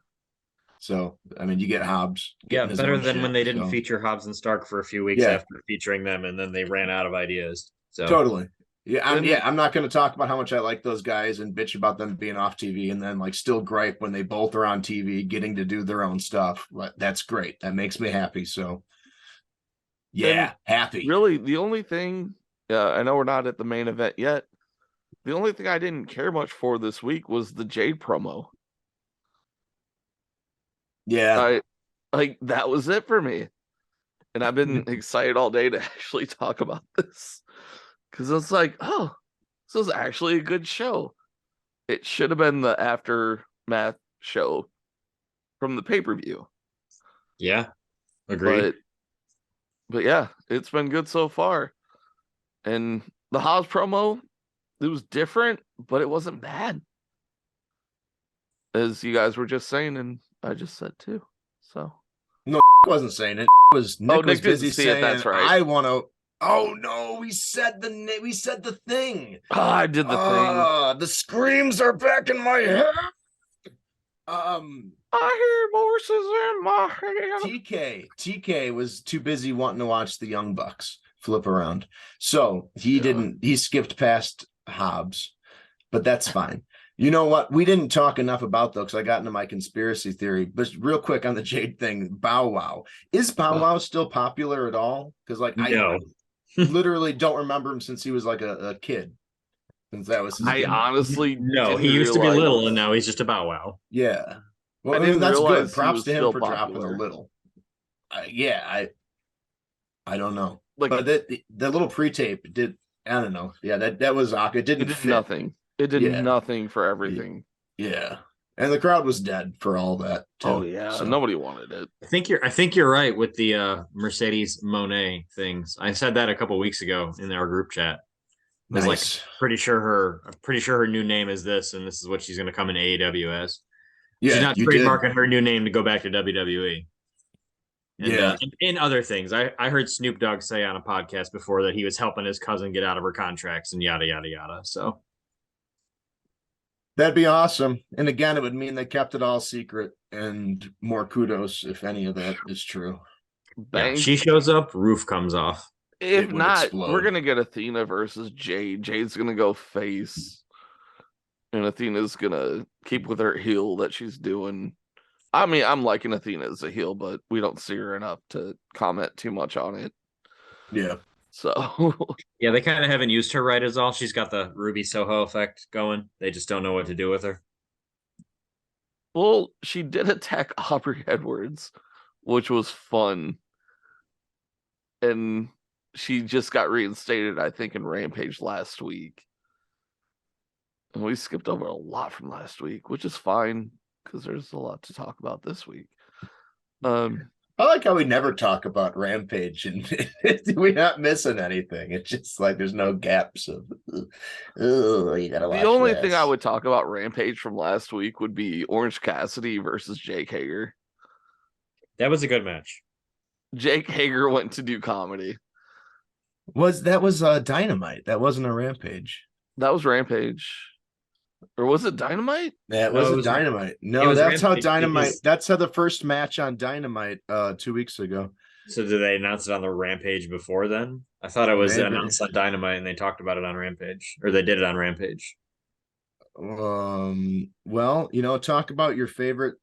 So, I mean, you get Hobbs. Yeah, getting his better own than shit, when they didn't so. feature Hobbs and Stark for a few weeks Yeah. after featuring them, and then they ran out of ideas. So Totally. Yeah, And- I'm not going to talk about how much I like those guys and bitch about them being off TV and then like still gripe when they both are on TV getting to do their own stuff. But that's great. That makes me happy. So, yeah, happy. Really, the only thing, I know we're not at the main event yet. The only thing I didn't care much for this week was the Jade promo. Yeah. That was it for me. And I've been excited all day to actually talk about this. Because it's like, oh, this is actually a good show. It should have been the aftermath show from the pay-per-view. yeah, agreed. But yeah, it's been good so far. And the Hobbs promo, it was different, but it wasn't bad. As you guys were just saying, and I just said too. So Wasn't saying it. Was Nick Nick was busy didn't see it, saying that's right. I want to. Oh no, we said the thing. I did the thing. The screams are back in my head. I hear voices in my head. TK was too busy wanting to watch the Young Bucks flip around. So he skipped past Hobbs, but that's fine. You know what? We didn't talk enough about though, because I got into my conspiracy theory. But real quick on the Jade thing, Bow Wow. Is Bow Wow still popular at all? Because No. I literally don't remember him since he was like a kid. Since that was his I gimmick. honestly No, he didn't used to be realize- little, and now he's just a Bow Wow. Yeah. Well, I I mean, didn't that's realize good. he Props was to him still for dropping popular. a little. I don't know. Like, But the little pre-tape did. I don't know. Yeah, that was awkward. It didn't it did fit. nothing. It did Yeah. nothing for everything. Yeah, and the crowd was dead for all that too. Oh yeah, So. nobody wanted it. I think you're right with the Mercedes Monet things. I said that a couple weeks ago in our group chat. I was Nice. like, pretty sure her new name is this, and this is what she's going to come in AEW as. Yeah, She's not you did. trademarking her new name to go back to WWE. And, Yeah. and other things. I heard Snoop Dogg say on a podcast before that he was helping his cousin get out of her contracts and yada yada yada. So That'd be awesome. And again, it would mean they kept it all secret, and more kudos if any of that is true. yeah, Bang. she shows up, roof comes off. If it would not, explode. we're gonna get Athena versus Jade. Jade's gonna go face, and Athena's gonna keep with her heel that she's doing. I mean, I'm liking Athena as a heel, but we don't see her enough to comment too much on it. Yeah. So Yeah, they kind of haven't used her right as all. She's got the Ruby Soho effect going. They just don't know what to do with her. well, she did attack Aubrey Edwards, which was fun. And she just got reinstated, I think, in Rampage last week. And we skipped over a lot from last week, which is fine because there's a lot to talk about this week. I like how we never talk about Rampage and we're not missing anything. It's just like there's no gaps of oh, you gotta watch The only this. thing I would talk about Rampage from last week would be Orange Cassidy versus Jake Hager. That was a good match. Jake Hager went to do comedy. was Dynamite. That wasn't a Rampage. That was Rampage. Or was it Dynamite? That No, was it a was- Dynamite. it No, was that's how Rampage Dynamite. because- That's how the first match on Dynamite 2 weeks ago. So did they announce it on the Rampage before then? I thought it was Maybe. announced on Dynamite and they talked about it on Rampage. Or they did it on Rampage. Well, talk about your favorite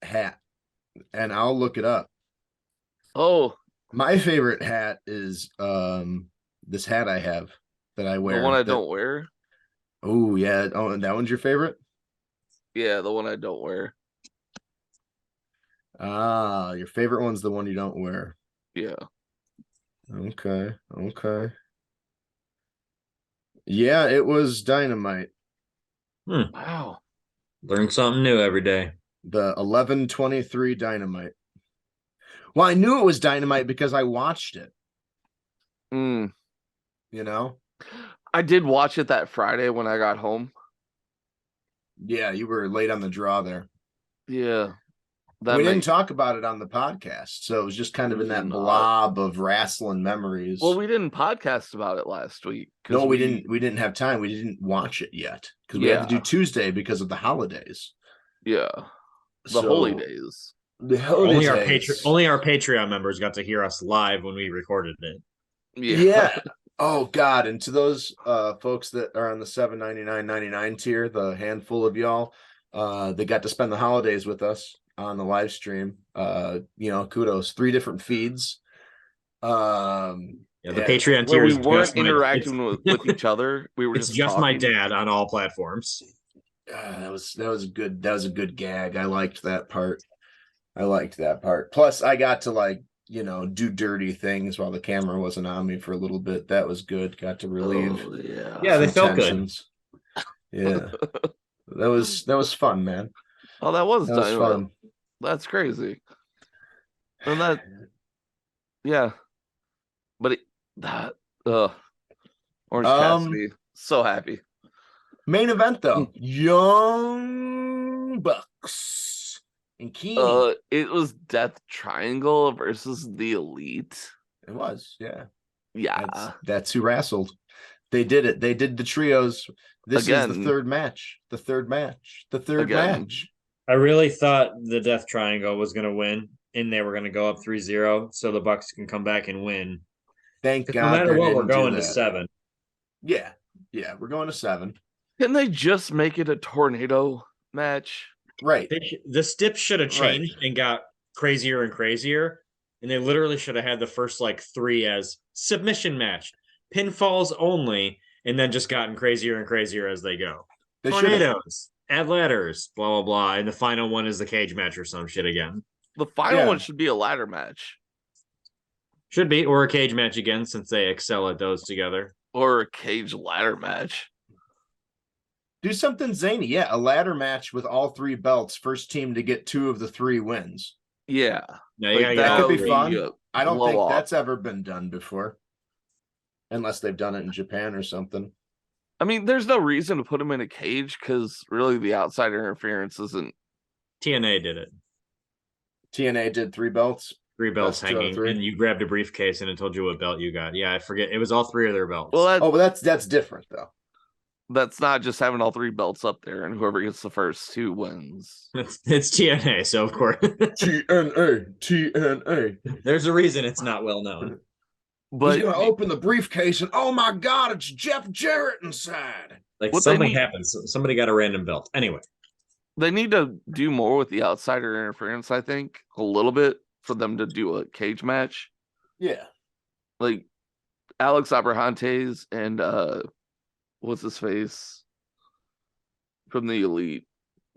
hat, and I'll look it up. Oh, My favorite hat is this hat I have that I wear. the one I don't wear. Oh yeah. Oh, and that one's your favorite? Yeah, the one I don't wear. Ah, your favorite one's the one you don't wear. Yeah. Okay. Yeah, it was Dynamite. Wow. Learn something new every day. The 11/23 Dynamite. Well, I knew it was Dynamite because I watched it, Mm. I did watch it that Friday when I got home. Yeah, you were late on the draw there. Yeah. We didn't talk about it on the podcast, so it was just kind of in that blob of wrestling memories. Well, we didn't podcast about it last week. No, we didn't. We didn't have time. We didn't watch it yet because we had to do Yeah. Tuesday because of the holidays. Yeah. The holy days. The holidays. Only our Patreon members got to hear us live when we recorded it. Yeah. Oh God! And to those folks that are on the $7.99.99 tier, the handful of y'all, they got to spend the holidays with us on the live stream. Kudos. 3 different feeds. Yeah, the Yeah. Patreon Where tier we is weren't just my- interacting with each other. We were It's just just my talking. dad on all platforms. That was good. That was a good gag. I liked that part. Plus, I got to do dirty things while the camera wasn't on me for a little bit. That was good. Got to relieve. Oh, yeah. Yeah, they some felt good. tensions. Yeah, that was fun, man. Oh, that was That was Dynamite. fun. That's crazy. And yeah. But Orange Cassidy, so happy. Main event though, Young Bucks and Keeney. It was Death Triangle versus the Elite. It was, yeah. Yeah. That's who wrestled. They did it. They did the trios. This is the Again. third match. The third match. Again. match. I really thought the Death Triangle was going to win, and they were going to go up 3-0, so the Bucks can come back and win. Thank 'Cause God. no matter they what, we're didn't do going to that. 7. Yeah, we're going to 7. Can they just make it a tornado match? Right. The steps should have Right. changed and got crazier and crazier, and they literally should have had the first 3 as submission match, pinfalls only, and then just gotten crazier and crazier as they go. They should have. Tornadoes, add ladders, blah blah blah, and the final one is the cage match or some shit again. The final Yeah. one should be a ladder match. Should be, or a cage match again, since they excel at those together. Or a cage ladder match. Do something zany. Yeah, a ladder match with all 3 belts. First team to get 2 of the 3 wins. Yeah. No, Like, That could be would fun. I don't blow think off. that's ever been done before. Unless they've done it in Japan or something. I mean, there's no reason to put him in a cage because really the outside interference isn't. TNA did it. TNA did 3 belts. 3 belts That's 2 out of hanging, 3. and you grabbed a briefcase and it told you what belt you got. Yeah, I forget. It was all 3 of their belts. Well, Oh, but that's different though. that's not just having all 3 belts up there and whoever gets the first 2 wins. It's TNA, so of course. TNA. There's a reason it's not well known. But He's gonna open the briefcase and oh my god, it's Jeff Jarrett inside. Like What they something need- happens. Somebody got a random belt. Anyway, they need to do more with the outsider interference, I think, a little bit for them to do a cage match. Yeah. Like Alex Abrahantes and what's his face from the Elite.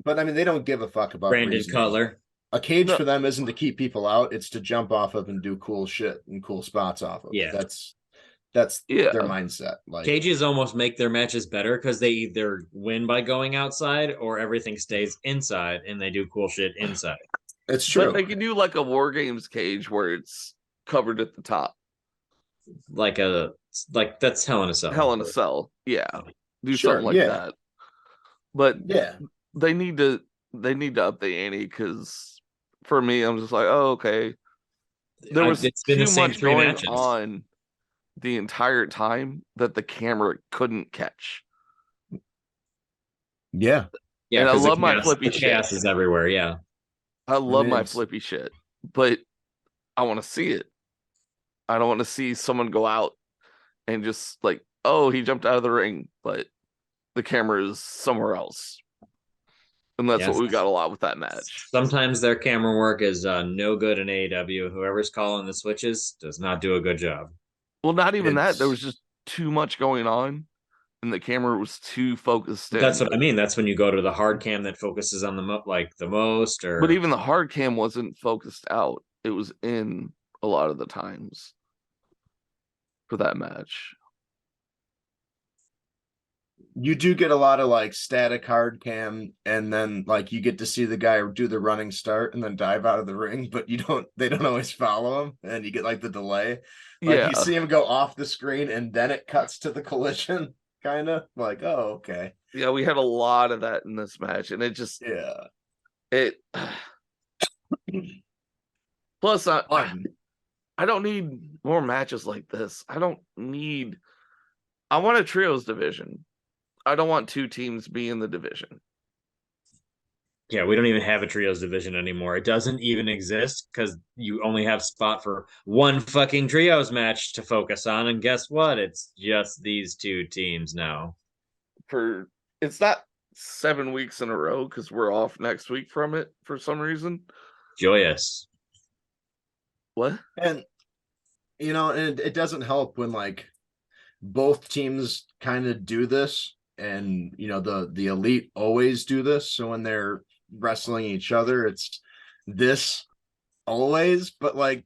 But I mean, they don't give a fuck about Brandon reasoning. Cutler. A cage No. for them isn't to keep people out; it's to jump off of and do cool shit and cool spots off of. Yeah. That's Yeah. their mindset. Like Cages almost make their matches better because they either win by going outside or everything stays inside and they do cool shit inside. it's true. But they can do like a War Games cage where it's covered at the top. Like that's Hell in a Cell. Hell in a Cell. Yeah. Do Sure, something like yeah. that. But Yeah. they need to up the ante because for me, I'm just like, oh, okay. There was It's been too the same much 3 going matches. on the entire time that the camera couldn't catch. Yeah. Yeah, And I 'cause the love my chaos- flippy the chaos shit. is everywhere. Yeah, I love my is. flippy shit, but I want to see it. I don't want to see someone go out and just like, oh, he jumped out of the ring, but the camera is somewhere else. And that's Yes. what we got a lot with that match. sometimes their camera work is no good in AEW. Whoever's calling the switches does not do a good job. Well, not even that. There It's- was just too much going on, and the camera was too focused in. That's what I mean. That's when you go to the hard cam that focuses on the most, or But even the hard cam wasn't focused out. It was in a lot of the times for that match. You do get a lot of like static hard cam, and then like you get to see the guy do the running start and then dive out of the ring, but they don't always follow him, and you get like the delay. Like Yeah. you see him go off the screen and then it cuts to the collision, kind of like, oh, okay. Yeah, we had a lot of that in this match, and it just Yeah. it plus Fun. I don't need more matches like this. I want a trios division. I don't want 2 teams be in the division. yeah, we don't even have a trios division anymore. It doesn't even exist because you only have spot for 1 fucking trios match to focus on. And guess what? It's just these 2 teams now. It's not 7 weeks in a row because we're off next week from it for some reason. Joyous. What? And and it doesn't help when like both teams kind of do this, and the elite always do this. So when they're wrestling each other, it's this always, but like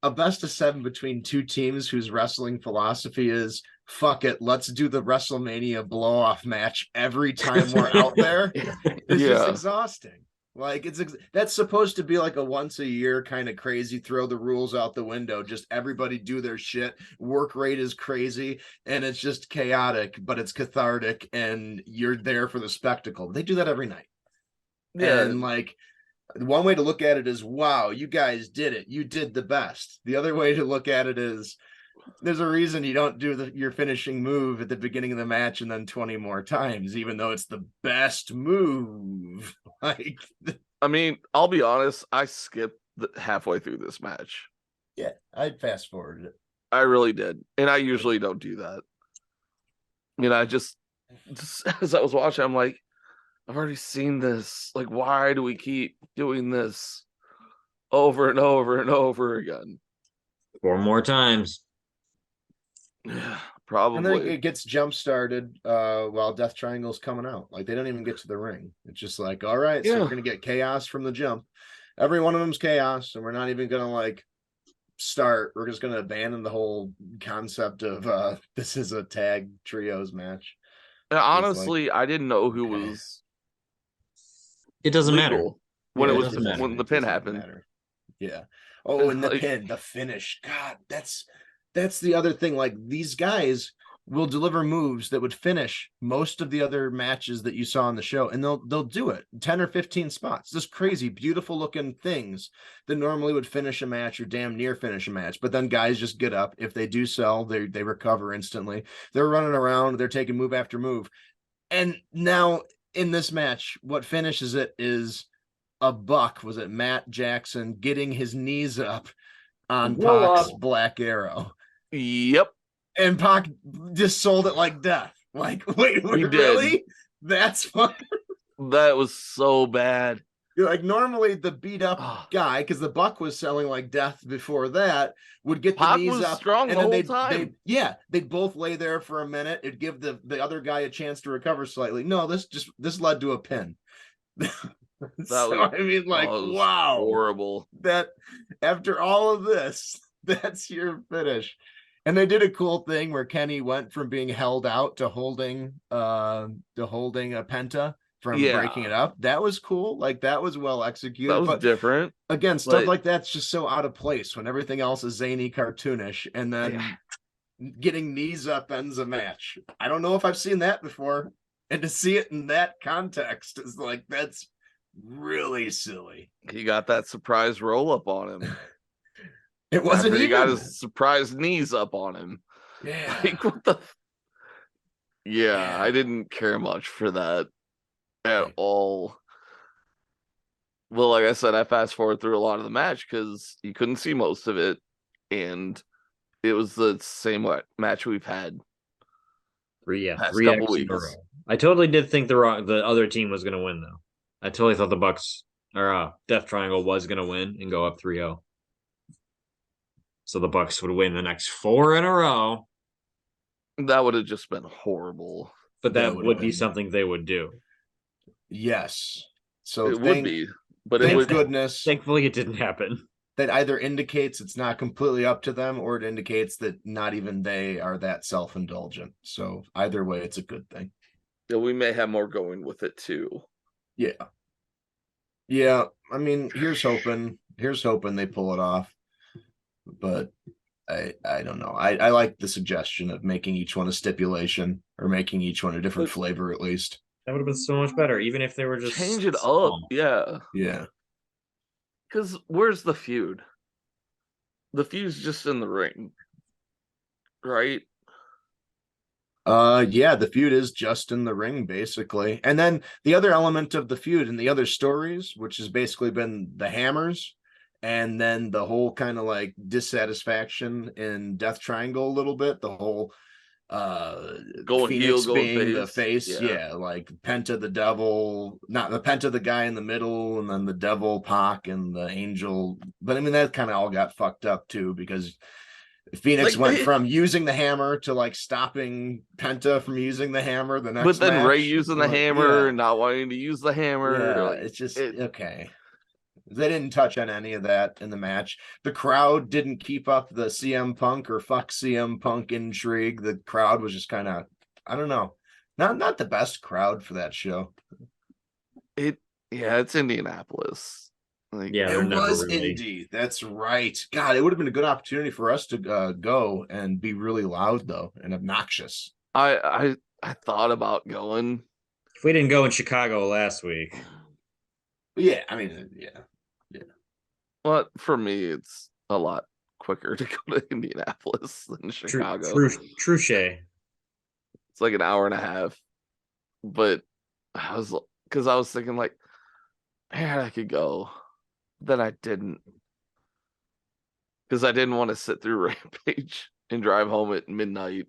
a best of 7 between 2 teams whose wrestling philosophy is fuck it, let's do the WrestleMania blow off match every time we're out there. It's just exhausting. Like that's supposed to be like a once a year kind of crazy, throw the rules out the window, just everybody do their shit, work rate is crazy, and it's just chaotic, but it's cathartic, and you're there for the spectacle. They do that every night. Yeah. And like one way to look at it is, wow, you guys did it, you did the best. The other way to look at it is, there's a reason you don't do your finishing move at the beginning of the match and then 20 more times, even though it's the best move. Like, I mean, I'll be honest, I skipped halfway through this match. yeah, I'd fast forward it. I really did. And I usually don't do that. I just as I was watching, I'm like, I've already seen this. Like, why do we keep doing this over and over and over again? 4 more times. Yeah, And then probably. it gets jump started while Death Triangle's coming out. Like, they don't even get to the ring. It's just like, all right, so Yeah. we're gonna get chaos from the jump. Every one of them's chaos, and we're not even gonna like start. We're just going to abandon the whole concept of this is a tag trios match. And honestly, I didn't know who was It doesn't matter. legal when Yeah, it was doesn't matter. when the It pin doesn't happened. matter. Yeah. Oh, and the Like- pin, the finish. God, that's the other thing. Like, these guys will deliver moves that would finish most of the other matches that you saw on the show, and they'll do it 10 or 15 spots. Just crazy, beautiful looking things that normally would finish a match or damn near finish a match. But then guys just get up. If they do sell, they recover instantly. They're running around, they're taking move after move. And now in this match, what finishes it is a buck. Was it Matt Jackson getting his knees up on Roll Pac's up. Black Arrow? Yep. And Pac just sold it like death. Like, wait, He did. really? That's what. That was so bad. Like, normally the beat up Ah. guy, because the buck was selling like death before that, would get the Pac knees was up strong and the then whole they'd time. they'd both lay there for a minute. It'd give the other guy a chance to recover slightly. No, this led to a pin. So, was- I mean, like, Oh, it was wow, horrible. that after all of this, that's your finish. And they did a cool thing where Kenny went from being held out to holding a penta from Yeah. breaking it up. That was cool. Like, that was well executed. That was but different. again, stuff but- like that's just so out of place when everything else is zany, cartoonish, and then getting knees up ends a match. I don't know if I've seen that before. And to see it in that context is like, that's really silly. He got that surprise roll up on him. It wasn't After he even. got his surprise knees up on him. Yeah. Like, what the? Yeah, Yeah. I didn't care much for that at all. Well, like I said, I fast forward through a lot of the match because you couldn't see most of it, and it was the same match we've had. Three Past X couple in a weeks. row. I totally did think the other team was going to win, though. I totally thought the Bucks or Death Triangle was going to win and go up 3-0. So the Bucks would win the next 4 in a row. That would have just been horrible. But That that would've would be been- something they would do. Yes. So It would be, but it thank would. goodness Thankfully, it didn't happen. that either indicates it's not completely up to them, or it indicates that not even they are that self-indulgent. So either way, it's a good thing. Yeah, we may have more going with it too. Yeah. Yeah. I mean, here's hoping they pull it off. But I don't know. I like the suggestion of making each one a stipulation, or making each one a different flavor at least. That would have been so much better, even if they were just Change it up, small. yeah. Yeah. Because where's the feud? The feud's just in the ring, right? Yeah, the feud is just in the ring, basically. And then the other element of the feud and the other stories, which has basically been the hammers, and then the whole kind of like dissatisfaction in Death Triangle a little bit, the whole Going heel, Phoenix going being the face. face, Yeah. yeah, like Penta the devil, not the Penta the guy in the middle, and then the devil Pac and the angel. But I mean, that kind of all got fucked up too, because Phoenix Like, went they- from using the hammer to like stopping Penta from using the hammer the next But then match. Ray using the Like, hammer yeah. and not wanting to use the hammer. Yeah, like, it's just it- okay. They didn't touch on any of that in the match. The crowd didn't keep up the CM Punk or fuck CM Punk intrigue. The crowd was just kind of, I don't know, not the best crowd for that show. Yeah, it's Indianapolis. Like, Yeah, they're It never was really. Indy. That's right. God, it would have been a good opportunity for us to go and be really loud though and obnoxious. I thought about going. If we didn't go in Chicago last week, But yeah, I mean, yeah. But for me, it's a lot quicker to go to Indianapolis than Chicago. Truche. It's like an hour and a half. But I was thinking like, man, I could go. Then I didn't. Because I didn't want to sit through Rampage and drive home at midnight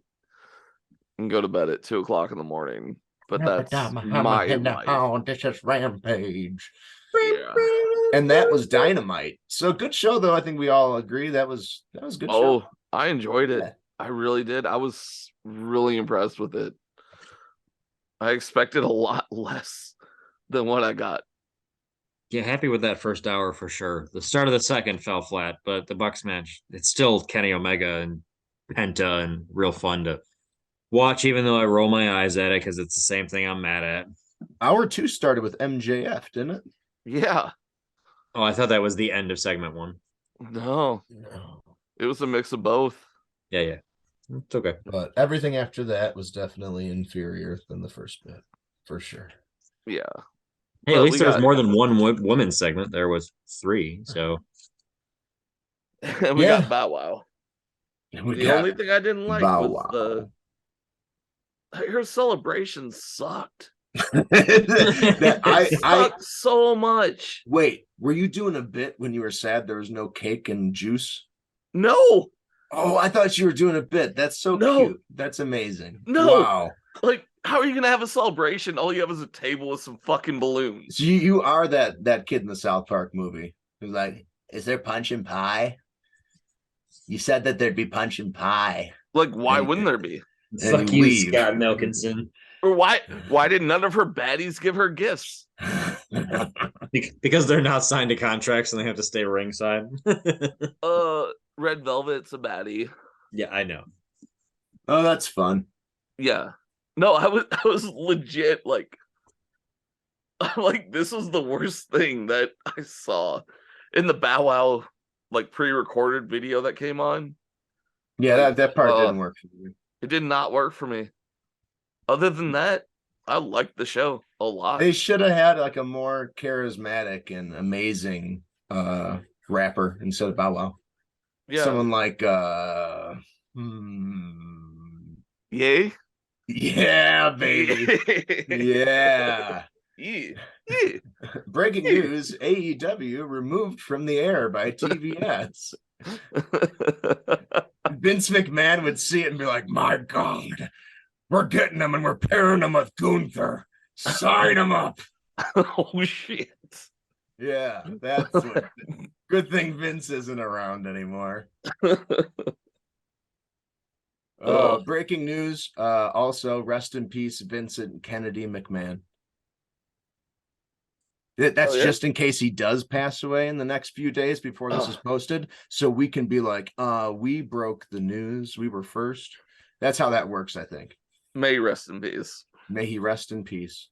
and go to bed at 2:00 in the morning. But that's my life. Oh, this is Rampage. Yeah. And that was Dynamite. So good show though. I think we all agree that was a good show. Oh, I enjoyed it. Yeah. I really did. I was really impressed with it. I expected a lot less than what I got. Yeah, happy with that first hour for sure. The start of the second fell flat, but the Bucks match, it's still Kenny Omega and Penta and real fun to watch, even though I roll my eyes at it because it's the same thing I'm mad at. Hour 2 started with MJF, didn't it? Yeah. Oh, I thought that was the end of segment 1. No. No. It was a mix of both. Yeah. It's okay. But everything after that was definitely inferior than the first bit, for sure. Yeah. Hey, But at least we there was got- more than one women's segment. There was 3, so And we Yeah. got Bow Wow. We The got only thing I didn't like Bow was her celebration sucked. that I Sucked so much. wait, were you doing a bit when you were sad there was no cake and juice? No, Oh, I thought you were doing a bit. That's so No. cute. That's amazing. No. Wow. like how are you gonna have a celebration? All you have is a table with some fucking balloons. So you are that kid in the South Park movie who's like, is there punch and pie? You said that there'd be punch and pie. Like, why And- wouldn't there be? And fuck you you, leave. Scott Milkinson. Or why did none of her baddies give her gifts? Because they're not signed to contracts and they have to stay ringside. Red Velvet's a baddie. Yeah, I know. Oh, that's fun. Yeah. No, I was legit like I'm like, this was the worst thing that I saw in the Bow Wow like pre-recorded video that came on. Yeah, that part didn't work for me. It did not work for me. Other than that, I liked the show a lot. They should have had like a more charismatic and amazing rapper instead of Bow Wow. Yeah. Someone like Yay? yeah, baby. Yeah. Yeah. Breaking news, AEW removed from the air by TVS. Vince McMahon would see it and be like, my God, we're getting them and we're pairing them with Gunther. Sign them up. Oh shit. Yeah, that's what. Good thing Vince isn't around anymore. Breaking news. Also, rest in peace, Vincent Kennedy McMahon. That's yeah? just in case he does pass away in the next few days before this is posted, so we can be like, we broke the news. We were first. That's how that works, I think. May rest in peace. May he rest in peace.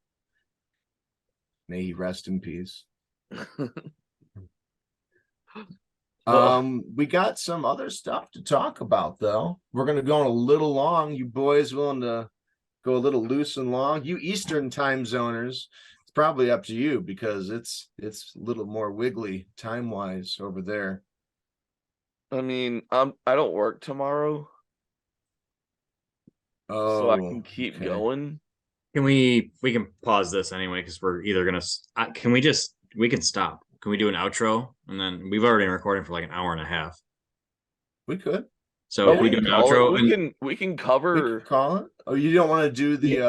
May he rest in peace. We got some other stuff to talk about, though. We're gonna go a little long. You boys willing to go a little loose and long? You Eastern time zoners, it's probably up to you because it's a little more wiggly time wise over there. I mean, I don't work tomorrow, Oh, so I can keep okay. going. Can we can pause this anyway because we're either gonna we can stop. Can we do an outro and then we've already been recording for like an hour and a half. We could. So if we do an outro, we can We cover. could call it. Oh, you don't want to do the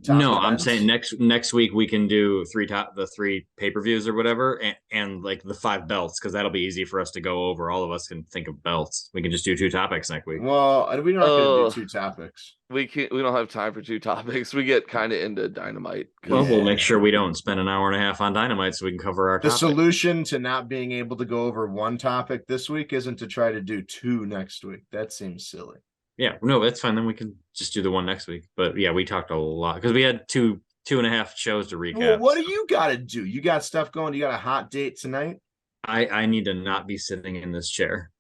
top no, I'm events? saying next week we can do the three pay-per-views or whatever, and like the 5 belts because that'll be easy for us to go over. All of us can think of belts. We can just do 2 topics next week. Well, we're not going to do 2 topics. We don't have time for 2 topics. We get kind of into Dynamite. Well, we'll make sure we don't spend an hour and a half on Dynamite so we can cover our The topic. solution to not being able to go over 1 topic this week isn't to try to do 2 next week. That seems silly. Yeah, no, that's fine. Then we can just do the one next week. But yeah, we talked a lot because we had two and a half shows to recap. Well, what do you got to do? You got stuff going? You got a hot date tonight? I need to not be sitting in this chair.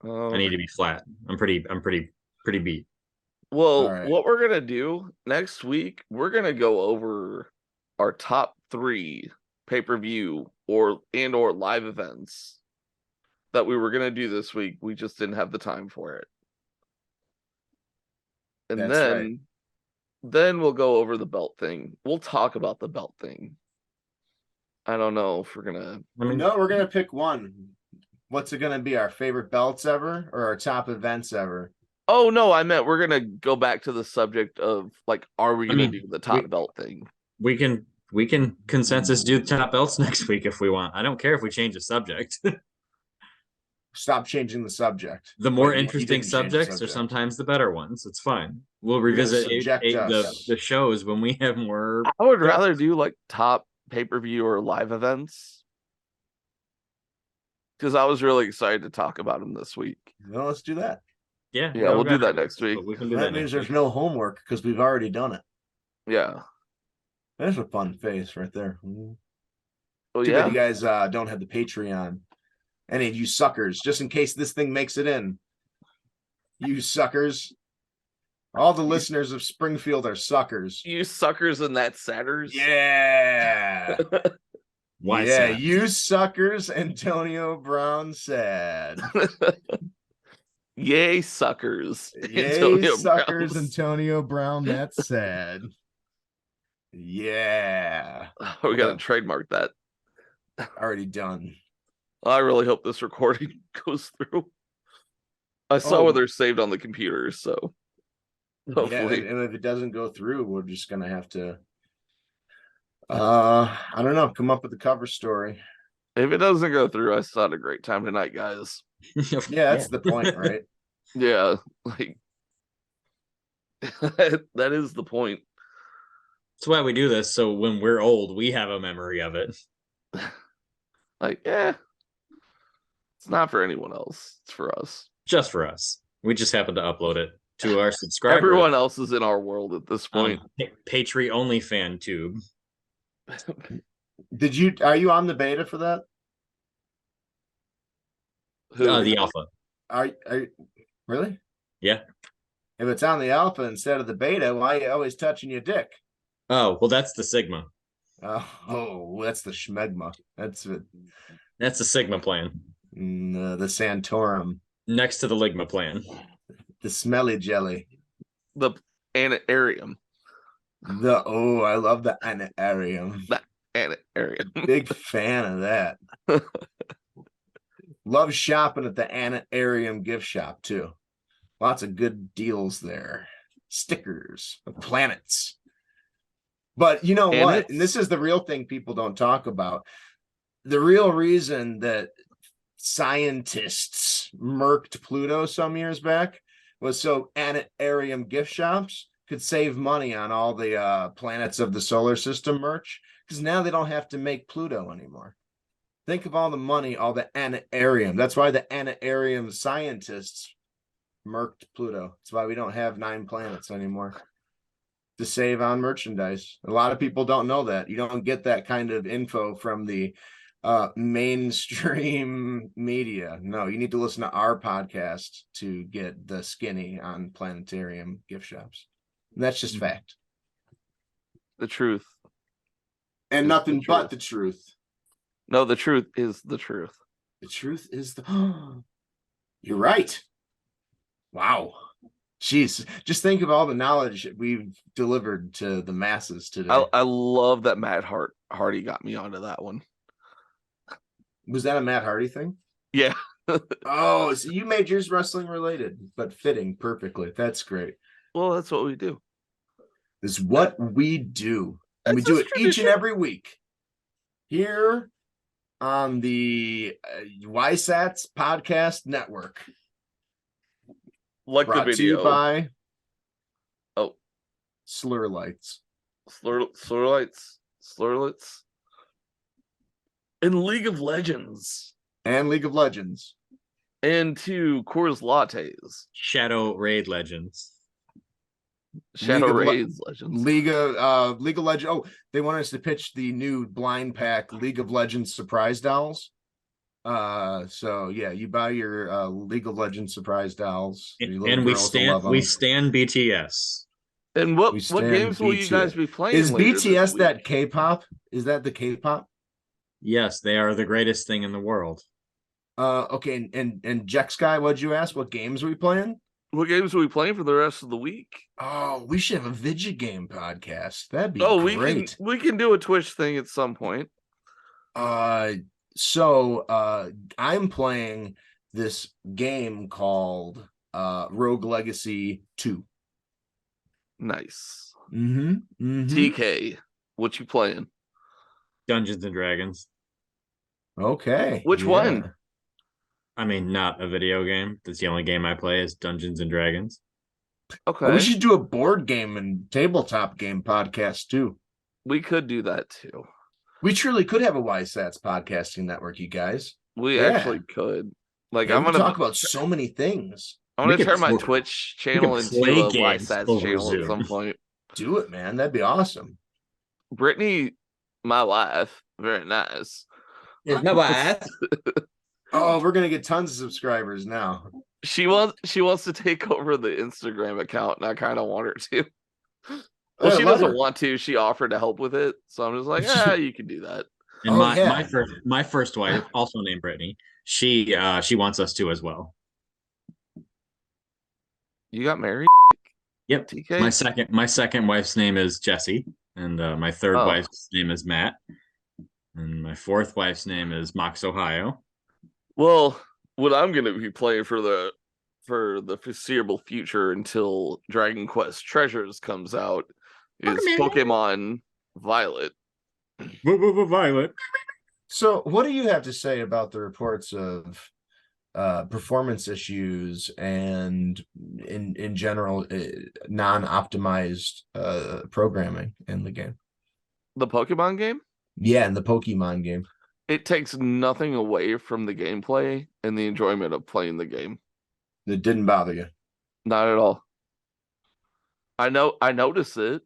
I need to be flat. I'm pretty beat. Well, right. what we're gonna do next week, we're gonna go over our top 3 pay-per-view or live events that we were gonna do this week. We just didn't have the time for it. And That's then right. then we'll go over the belt thing. We'll talk about the belt thing. I don't know if we're gonna No, we're going to pick one. What's it going to be? Our favorite belts ever or our top events ever? Oh no, I meant we're gonna go back to the subject of like, are we gonna mean, do the top belt thing? We can consensus do the top belts next week if we want. I don't care if we change the subject. Stop changing the subject. The more Wait, you interesting didn't change the subjects are subject. sometimes the better ones. It's fine. We'll You're gonna revisit subject us. the shows when we have more. I would rather do like top pay-per-view or live events. Because I was really excited to talk about them this week. Well, let's do that. Yeah, Yeah, we'll do that next week. We can do That that means next there's week. no homework because we've already done it. Yeah. There's a fun face right there. Oh, Too yeah. bad you guys don't have the Patreon. Any of you suckers, just in case this thing makes it in. You suckers. All the listeners of Springfield are suckers. You suckers and that satyrs. Yeah. Yeah, YSATS. you suckers, Antonio Brown said. Yay, suckers. Yay, Antonio suckers, Brown. Antonio Brown, that's sad. Yeah. We got to trademark that. Already done. I really hope this recording goes through. I saw Oh. where they're saved on the computer, so Yeah, hopefully. and if it doesn't go through, we're just gonna have to I don't know, come up with a cover story. If it doesn't go through, I still had a great time tonight, guys. Yeah, that's the point, right? Yeah, like that is the point. That's why we do this. So when we're old, we have a memory of it. Like, it's not for anyone else. It's for us. Just for us. We just happen to upload it to our subscribers. Everyone else is in our world at this point. Patreon only fan tube. Are you on the beta for that? Who? The alpha. Are really? Yeah. If it's on the alpha instead of the beta, why are you always touching your dick? Oh, well, that's the Sigma. Oh, that's the schmegma. That's it. That's the Sigma plan. The Santorum, Next to the Ligma plan. the smelly jelly. The Anarium. I love the anarium. Anarium. Big fan of that. Love shopping at the anarium gift shop too. Lots of good deals there. Stickers of planets. But you know what? And this is the real thing people don't talk about. The real reason that scientists murked Pluto some years back was so anarium gift shops could save money on all the planets of the solar system merch, because now they don't have to make Pluto anymore. Think of all the money, all the anarium. That's why the anarium scientists murked Pluto. That's why we don't have 9 planets anymore, to save on merchandise. A lot of people don't know that. You don't get that kind of info from the mainstream media. No, you need to listen to our podcast to get the skinny on planetarium gift shops. And that's just fact. The truth. And It's nothing the but truth. the truth. No, the truth is the truth. The truth is the You're right. Wow. Jeez, just think of all the knowledge we've delivered to the masses today. I love that Matt Hardy got me onto that one. Was that a Matt Hardy thing? Yeah. Oh, so you made yours wrestling related, but fitting perfectly. That's great. Well, that's what we do. This is what we do. And we That's do just it each and tradition. every week here on the YSATS Podcast Network. Like Brought the to you video. by Oh. Slur Lights. Slurlets. And League of Legends. And League of Legends. And 2 Coors Lattes. Shadow Raid Legends. Shadow League of Raids Legends. League of Legends. Oh, they want us to pitch the new blind pack League of Legends surprise dolls. So yeah, you buy your League of Legends surprise dolls. Your little And we girls will love stand 'em. BTS. And what We stand games will you guys BTS. be playing? Is later this BTS week? that K-pop? Is that the K-pop? Yes, they are the greatest thing in the world. Okay, and Jack Sky, what'd you ask? What games are we playing? What games are we playing for the rest of the week? Oh, we should have a video game podcast. That'd be We great. can do a Twitch thing at some point. So I'm playing this game called Rogue Legacy 2. Nice. Mm-hmm. TK, what you playing? Dungeons and Dragons. Okay. Which one? I mean, not a video game. That's the only game I play is Dungeons and Dragons. Okay. We should do a board game and tabletop game podcast too. We could do that too. We truly could have a YSATS podcasting network, you guys. We Yeah. actually could. Like, Yeah, I'm we gonna talk about so many things. I'm We gonna could turn my play- Twitch we channel could into play a games YSATS over channel at Zoom. some point. Do it, man. That'd be awesome. Brittany, my wife, very nice. Here's my wife. Oh, we're gonna get tons of subscribers now. She wants to take over the Instagram account, and I kind of want her to. Well, she let doesn't her. want to. She offered to help with it, so I'm just like, yeah, you can do that. And Oh, my yeah. my first wife, also named Brittany, she wants us to as well. You got married? Yep. TK? My second wife's name is Jessie, and my third Oh. wife's name is Matt, and my fourth wife's name is Mox Ohio. Well, what I'm gonna be playing for the foreseeable future until Dragon Quest Treasures comes out is Pokemon Violet. Violet. So, what do you have to say about the reports of performance issues and, in general, non-optimized programming in the game? The Pokemon game? Yeah, in the Pokemon game. It takes nothing away from the gameplay and the enjoyment of playing the game. It didn't bother you. Not at all. I notice it.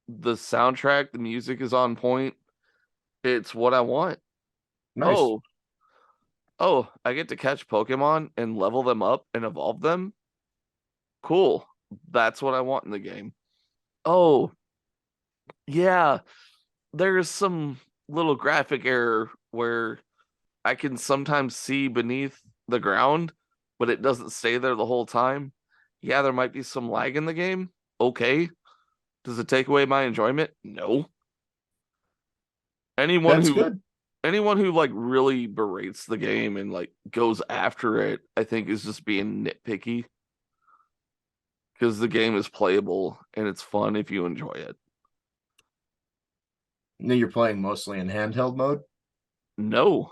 The soundtrack, the music is on point. It's what I want. Nice. Oh, I get to catch Pokemon and level them up and evolve them. Cool. That's what I want in the game. Oh, yeah. There's some little graphic error where I can sometimes see beneath the ground, but it doesn't stay there the whole time. Yeah, there might be some lag in the game. Okay. Does it take away my enjoyment? No. Anyone who like really berates the game and like goes after it, I think is just being nitpicky. Because the game is playable and it's fun if you enjoy it. Now you're playing mostly in handheld mode? No.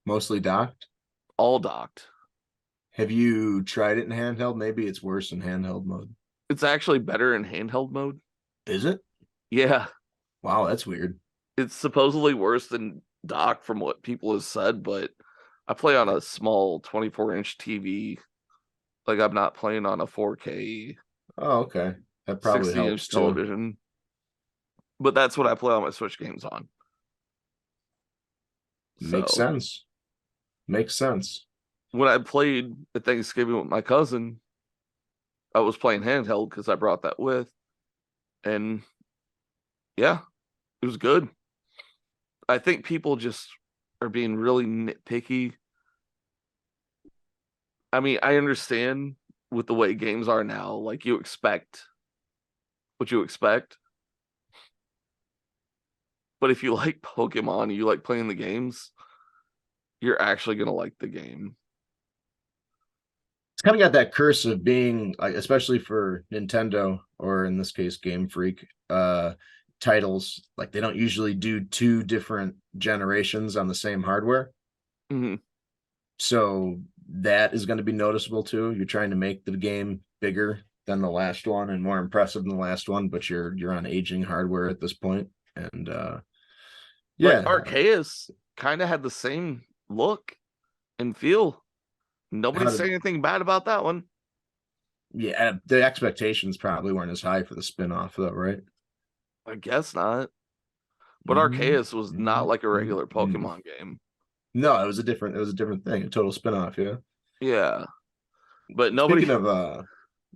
Mostly docked? All docked. Have you tried it in handheld? Maybe it's worse in handheld mode. It's actually better in handheld mode. Is it? Yeah. Wow, that's weird. It's supposedly worse than dock from what people have said, but I play on a small 24-inch TV. Like, I'm not playing on a 4K Oh, okay. That probably 60-inch helps too. television. But that's what I play all my Switch games on. Makes sense. Makes sense. When I played at Thanksgiving with my cousin, I was playing handheld because I brought that with. And yeah, it was good. I think people just are being really nitpicky. I mean, I understand with the way games are now, like you expect what you expect. But if you like Pokemon, you like playing the games, you're actually going to like the game. It's kind of got that curse of being, like, especially for Nintendo, or in this case, Game Freak, titles. Like, they don't usually do two different generations on the same hardware. Mm-hmm. So that is going to be noticeable too. You're trying to make the game bigger than the last one and more impressive than the last one, but you're on aging hardware at this point. And yeah, like Arceus kind of had the same look and feel. Nobody's saying anything bad about that one. Yeah, the expectations probably weren't as high for the spin-off though, right? I guess not. But Arceus was not like a regular Pokemon game. No, it was a different thing, a total spin-off, yeah. Yeah. But nobody. Speaking of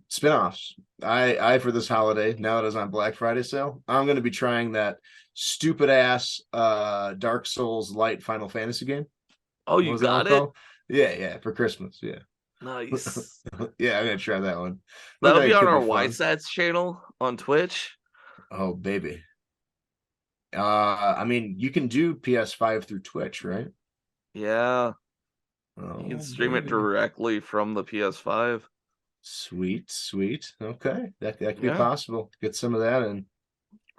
spin-offs, I for this holiday, now that it's on Black Friday sale, I'm going to be trying that stupid ass Dark Souls light Final Fantasy game. Oh, you got it? Called? Yeah, for Christmas. Yeah. Nice. Yeah, I'm gonna try that one. That'll be on our YSATS channel on Twitch. Oh, baby. I mean, you can do PS5 through Twitch, right? Yeah. Oh, You can stream it directly from the PS5. Sweet. Okay. That could be possible. Get some of that in.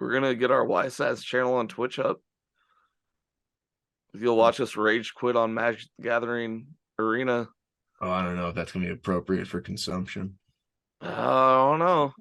We're gonna get our YSATS channel on Twitch up. If you'll watch us rage quit on Magic the Gathering Arena. Oh, I don't know if that's gonna be appropriate for consumption. I don't know.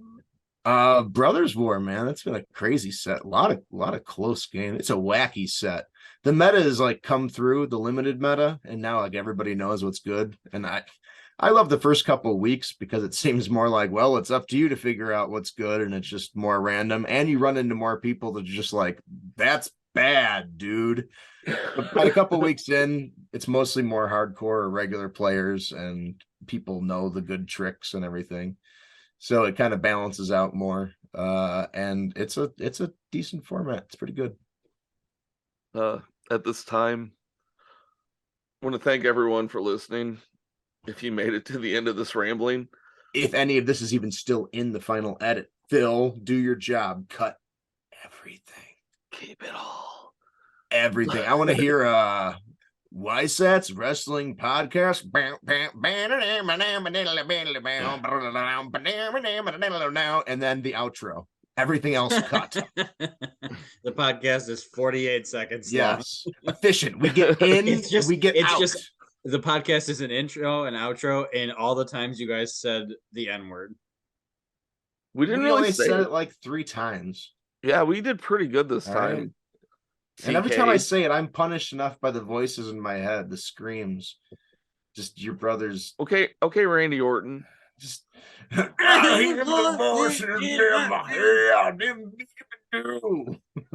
Brothers War, man, that's been a crazy set. A lot of close game. It's a wacky set. The meta has like come through the limited meta, and now like everybody knows what's good. And I love the first couple of weeks because it seems more like, well, it's up to you to figure out what's good, and it's just more random. And you run into more people that are just like, that's bad, dude. But a couple of weeks in, it's mostly more hardcore or regular players, and people know the good tricks and everything. So it kind of balances out more. And it's a decent format. It's pretty good. At this time, I want to thank everyone for listening. If you made it to the end of this rambling, If any of this is even still in the final edit, Phil, do your job. Cut everything. keep it all. Everything. I want to hear YSATS Wrestling Podcast. And then the outro. Everything else cut. The podcast is 48 seconds long. Yes. Efficient. We get in, we get out. The podcast is an intro, an outro, and all the times you guys said the N-word. We didn't We really only say said it. it like 3 times. Yeah, we did pretty good this All time. right. And every time I TK. say it, I'm punished enough by the voices in my head, the screams. Just your brothers. Okay, Randy Orton. Just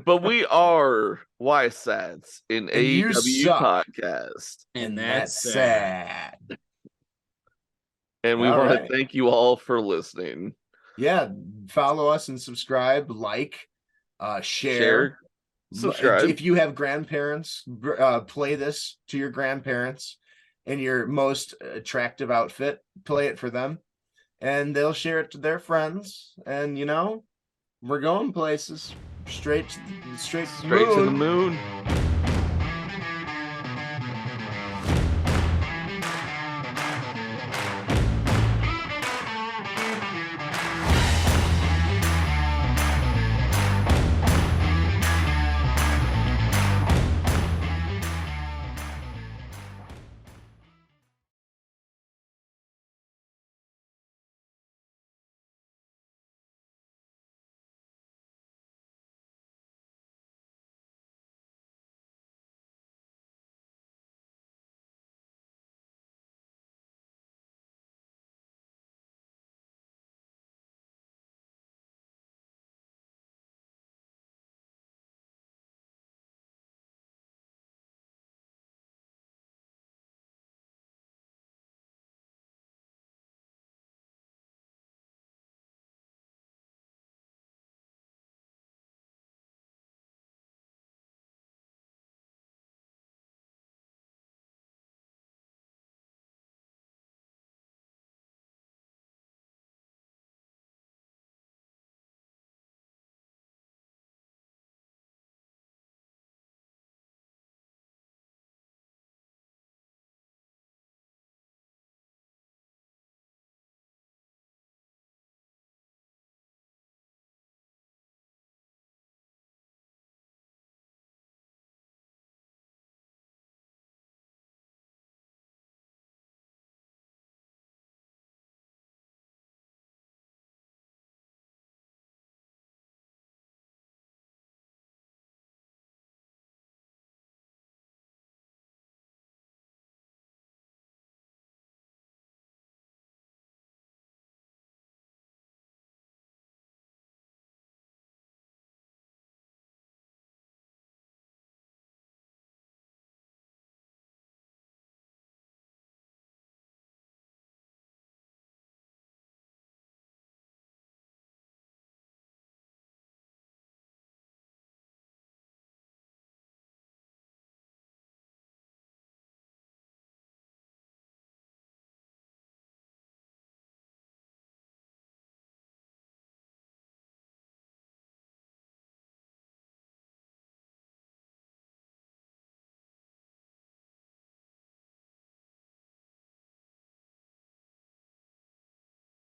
But we are YSATS in And you AEW suck. podcast. And that's sad. And we All want right. to thank you all for listening. Yeah, follow us and subscribe, like, share. Subscribe. If you have grandparents, play this to your grandparents in your most attractive outfit. Play it for them, and they'll share it to their friends. And you know, we're going places straight to the Straight to the moon. moon.